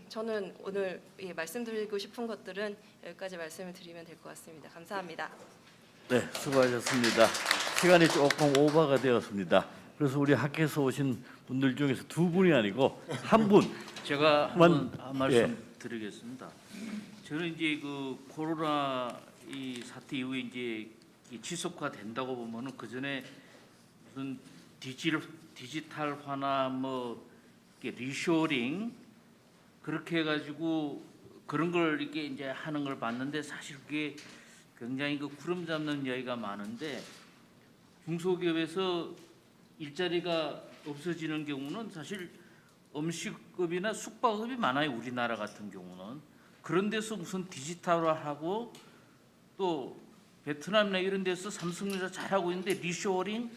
저는 오늘 말씀드리고 싶은 것들은 여기까지 말씀을 드리면 될 것 같습니다. 감사합니다. 네, 수고하셨습니다. 시간이 조금 오버가 되었습니다. 그래서 우리 학회에서 오신 분들 중에서 두 분이 아니고 한 분. 제가 만- 한번 말씀드리겠습니다. 저는 이제 그 코로나 이 사태 이후에 이제 이 지속화된다고 보면은 그 전에 무슨 디지털화나 뭐 이렇게 리쇼링 그렇게 해가지고 그런 걸 이렇게 이제 하는 걸 봤는데 사실 그게 굉장히 그 구름 잡는 이야기가 많은데 중소기업에서 일자리가 없어지는 경우는 사실 음식업이나 숙박업이 많아요. 우리나라 같은 경우는 그런 데서 무슨 디지털화하고 또 베트남이나 이런 데서 삼성전자 잘하고 있는데 리쇼어링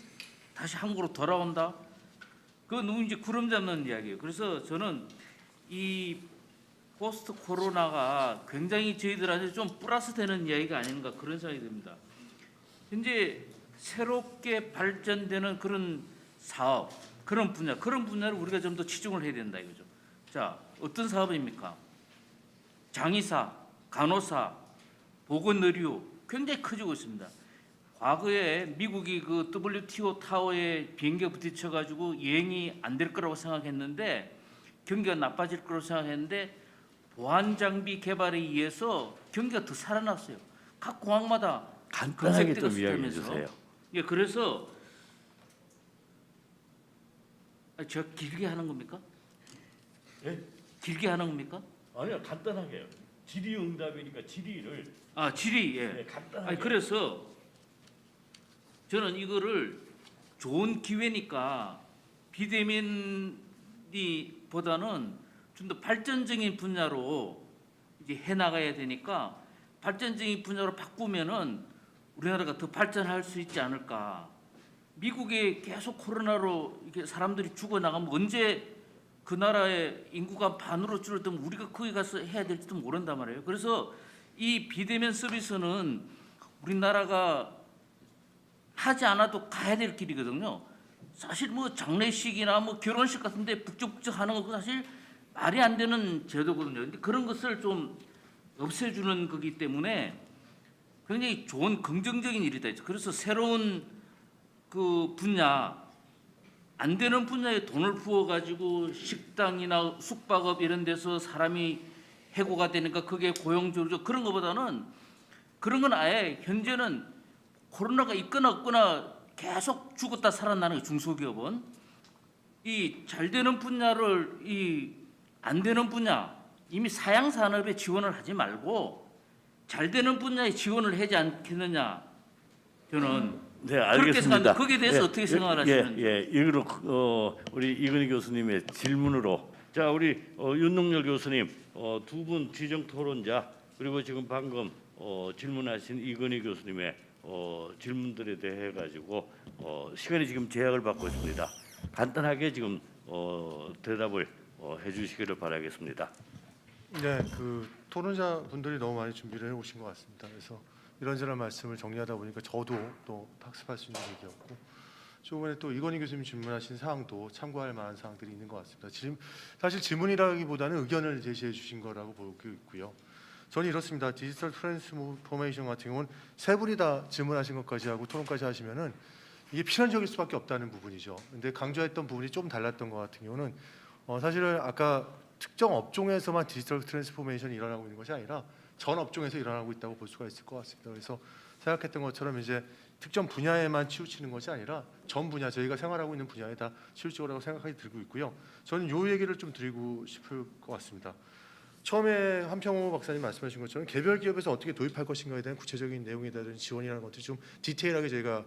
다시 한국으로 돌아온다. 그거 너무 이제 구름 잡는 이야기예요. 그래서 저는 이 포스트 코로나가 굉장히 저희들한테 좀 플러스 되는 이야기가 아닌가 그런 생각이 듭니다. 현재 새롭게 발전되는 그런 사업, 그런 분야를 우리가 좀 더 치중을 해야 된다 이거죠. 자, 어떤 사업입니까? 장의사, 간호사, 보건의료 굉장히 커지고 있습니다. 과거에 미국이 그 WTO 타워에 비행기가 부딪혀가지고 여행이 안 될 거라고 생각했는데 경기가 나빠질 거라고 생각했는데 보안 장비 개발에 의해서 경기가 더 살아났어요. 각 공항마다 간단하게 검색대가 좀 이야기해 숫자면서. 주세요. 예, 그래서 저 길게 하는 겁니까? 예? 길게 하는 겁니까? 아니요, 간단하게요. 질의응답이니까 질의를 질의 예. 간단하게. 아니 그래서 저는 이거를 좋은 기회니까 비대면보다는 좀 더 발전적인 분야로 이제 해 나가야 되니까 발전적인 분야로 바꾸면은 우리나라가 더 발전할 수 있지 않을까. 미국에 계속 코로나로 이렇게 사람들이 죽어 나가면 언제 그 나라의 인구가 반으로 줄어들면 우리가 거기 가서 해야 될지도 모른단 말이에요. 그래서 이 비대면 서비스는 우리나라가 하지 않아도 가야 될 길이거든요. 사실 뭐 장례식이나 뭐 결혼식 같은데 북적북적 하는 거 사실 말이 안 되는 제도거든요. 근데 그런 것을 좀 없애주는 거기 때문에 굉장히 좋은 긍정적인 일이다. 그래서 새로운 그 분야 안 되는 분야에 돈을 부어가지고 식당이나 숙박업 이런 데서 사람이 해고가 되니까 그게 고용주죠. 그런 것보다는 그런 건 아예 현재는 코로나가 있거나 없거나 계속 죽었다 살아나는 중소기업은 이 잘 되는 분야를 이 안 되는 분야 이미 사양 산업에 지원을 하지 말고 잘 되는 분야에 지원을 하지 않겠느냐 저는 네, 그렇게 알겠습니다. 생각합니다. 거기에 대해서 어떻게 생각을 하시는지. 이거로 우리 이건희 교수님의 질문으로 자 우리 윤동열 교수님 두 분 지정 토론자 그리고 지금 방금 질문하신 이건희 교수님의 질문들에 대해 가지고 시간이 지금 제약을 받고 있습니다. 간단하게 지금 대답을 해주시기를 바라겠습니다. 네, 그 토론자 분들이 너무 많이 준비를 해 오신 것 같습니다. 그래서 이런저런 말씀을 정리하다 보니까 저도 또 학습할 수 있는 얘기였고 조금에 또 이건희 교수님 질문하신 사항도 참고할 만한 사항들이 있는 것 같습니다. 사실 질문이라기보다는 의견을 제시해 주신 거라고 보고 있고요. 저는 이렇습니다. 디지털 트랜스포메이션 같은 경우는 세 분이 다 질문하신 것까지 하고 토론까지 하시면은 이게 필연적일 수밖에 없다는 부분이죠. 근데 강조했던 부분이 좀 달랐던 것 같은 경우는 사실은 아까 특정 업종에서만 디지털 트랜스포메이션이 일어나고 있는 것이 아니라 전 업종에서 일어나고 있다고 볼 수가 있을 것 같습니다. 그래서 생각했던 것처럼 이제 특정 분야에만 치우치는 것이 아니라 전 분야 저희가 생활하고 있는 분야에 다 치우칠 거라고 생각이 들고 있고요. 저는 요 얘기를 좀 드리고 싶을 것 같습니다. 처음에 한평호 박사님 말씀하신 것처럼 개별 기업에서 어떻게 도입할 것인가에 대한 구체적인 내용이라든지 지원이라는 것들이 좀 디테일하게 저희가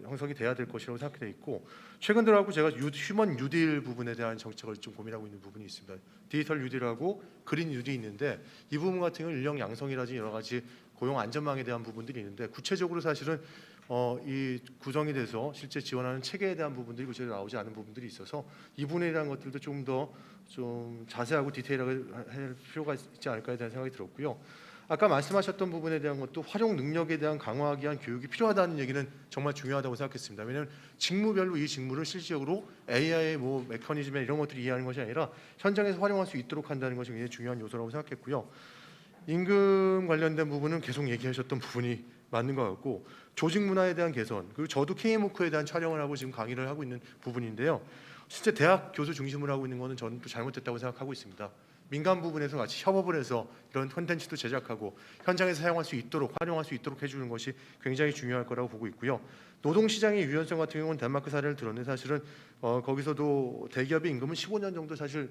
형성이 돼야 될 것이라고 생각돼 있고, 최근 들어가고 제가 휴먼 뉴딜 부분에 대한 정책을 좀 고민하고 있는 부분이 있습니다. 디지털 뉴딜하고 그린 뉴딜이 있는데, 이 부분 같은 경우는 인력 양성이라든지 여러 가지 고용 안전망에 대한 부분들이 있는데, 구체적으로 사실은 이 구성이 돼서 실제 지원하는 체계에 대한 부분들이 구체적으로 나오지 않은 부분들이 있어서 이 부분에 대한 것들도 좀 더 좀 자세하고 디테일하게 할 필요가 있지 않을까에 대한 생각이 들었고요. 아까 말씀하셨던 부분에 대한 것도 활용 능력에 대한 강화하기 위한 교육이 필요하다는 얘기는 정말 중요하다고 생각했습니다. 왜냐하면 직무별로 이 직무를 실질적으로 AI의 뭐 메커니즘이나 이런 것들을 이해하는 것이 아니라 현장에서 활용할 수 있도록 한다는 것이 굉장히 중요한 요소라고 생각했고요. 임금 관련된 부분은 계속 얘기하셨던 부분이 맞는 것 같고, 조직 문화에 대한 개선, 그리고 저도 KMO크에 대한 촬영을 하고 지금 강의를 하고 있는 부분인데요. 실제 대학 교수 중심으로 하고 있는 것은 저는 또 잘못됐다고 생각하고 있습니다. 민간 부분에서 같이 협업을 해서 이런 콘텐츠도 제작하고 현장에서 사용할 수 있도록, 활용할 수 있도록 해주는 것이 굉장히 중요할 거라고 보고 있고요. 노동시장의 유연성 같은 경우는 덴마크 사례를 들었는데, 사실은 거기서도 대기업의 임금은 15년 정도 사실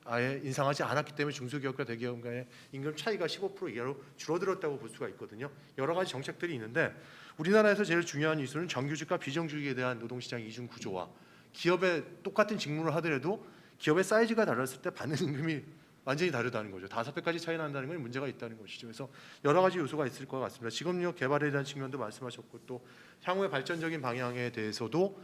아예 인상하지 않았기 때문에 중소기업과 대기업 간의 임금 차이가 15% 이하로 줄어들었다고 볼 수가 있거든요. 여러 가지 정책들이 있는데, 우리나라에서 제일 중요한 이슈는 정규직과 비정규직에 대한 노동시장 이중 구조와, 기업의 똑같은 직무를 하더라도 기업의 사이즈가 달랐을 때 받는 임금이 완전히 다르다는 거죠. 5배까지 차이 난다는 건 문제가 있다는 것이죠. 그래서 여러 가지 요소가 있을 것 같습니다. 직업력 개발에 대한 측면도 말씀하셨고, 또 향후의 발전적인 방향에 대해서도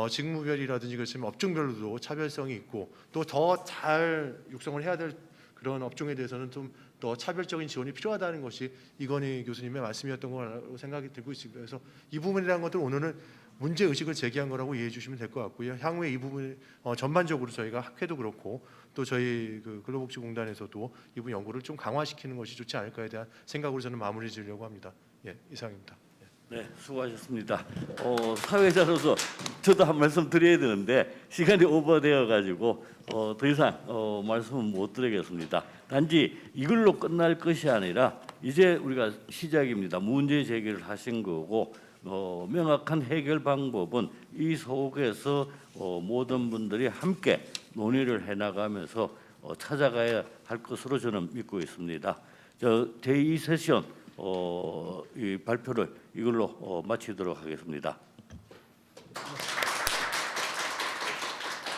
직무별이라든지 그렇지만 업종별로도 차별성이 있고, 또 더 잘 육성을 해야 될 그런 업종에 대해서는 좀 더 차별적인 지원이 필요하다는 것이 이건희 교수님의 말씀이었던 거라고 생각이 들고 있습니다. 그래서 이 부분에 대한 것들 오늘은 문제 의식을 제기한 거라고 이해해 주시면 될 것 같고요. 향후에 이 부분 전반적으로 저희가 학회도 그렇고 또 저희 그 근로복지공단에서도 이 부분 연구를 좀 강화시키는 것이 좋지 않을까에 대한 생각으로 저는 마무리 지으려고 합니다. 예, 이상입니다. 네, 수고하셨습니다. 사회자로서 저도 한 말씀 드려야 되는데 시간이 오버되어 가지고 더 이상 말씀은 못 드리겠습니다. 단지 이걸로 끝날 것이 아니라 이제 우리가 시작입니다. 문제 제기를 하신 거고, 명확한 해결 방법은 이 속에서 모든 분들이 함께 논의를 해나가면서 찾아가야 할 것으로 저는 믿고 있습니다. 제2 세션 이 발표를 이걸로 마치도록 하겠습니다.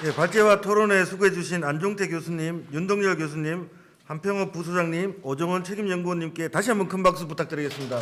예, 발제와 토론에 수고해 주신 안종태 교수님, 윤동열 교수님, 한평호 부소장님, 오정원 책임연구원님께 다시 한번 큰 박수 부탁드리겠습니다.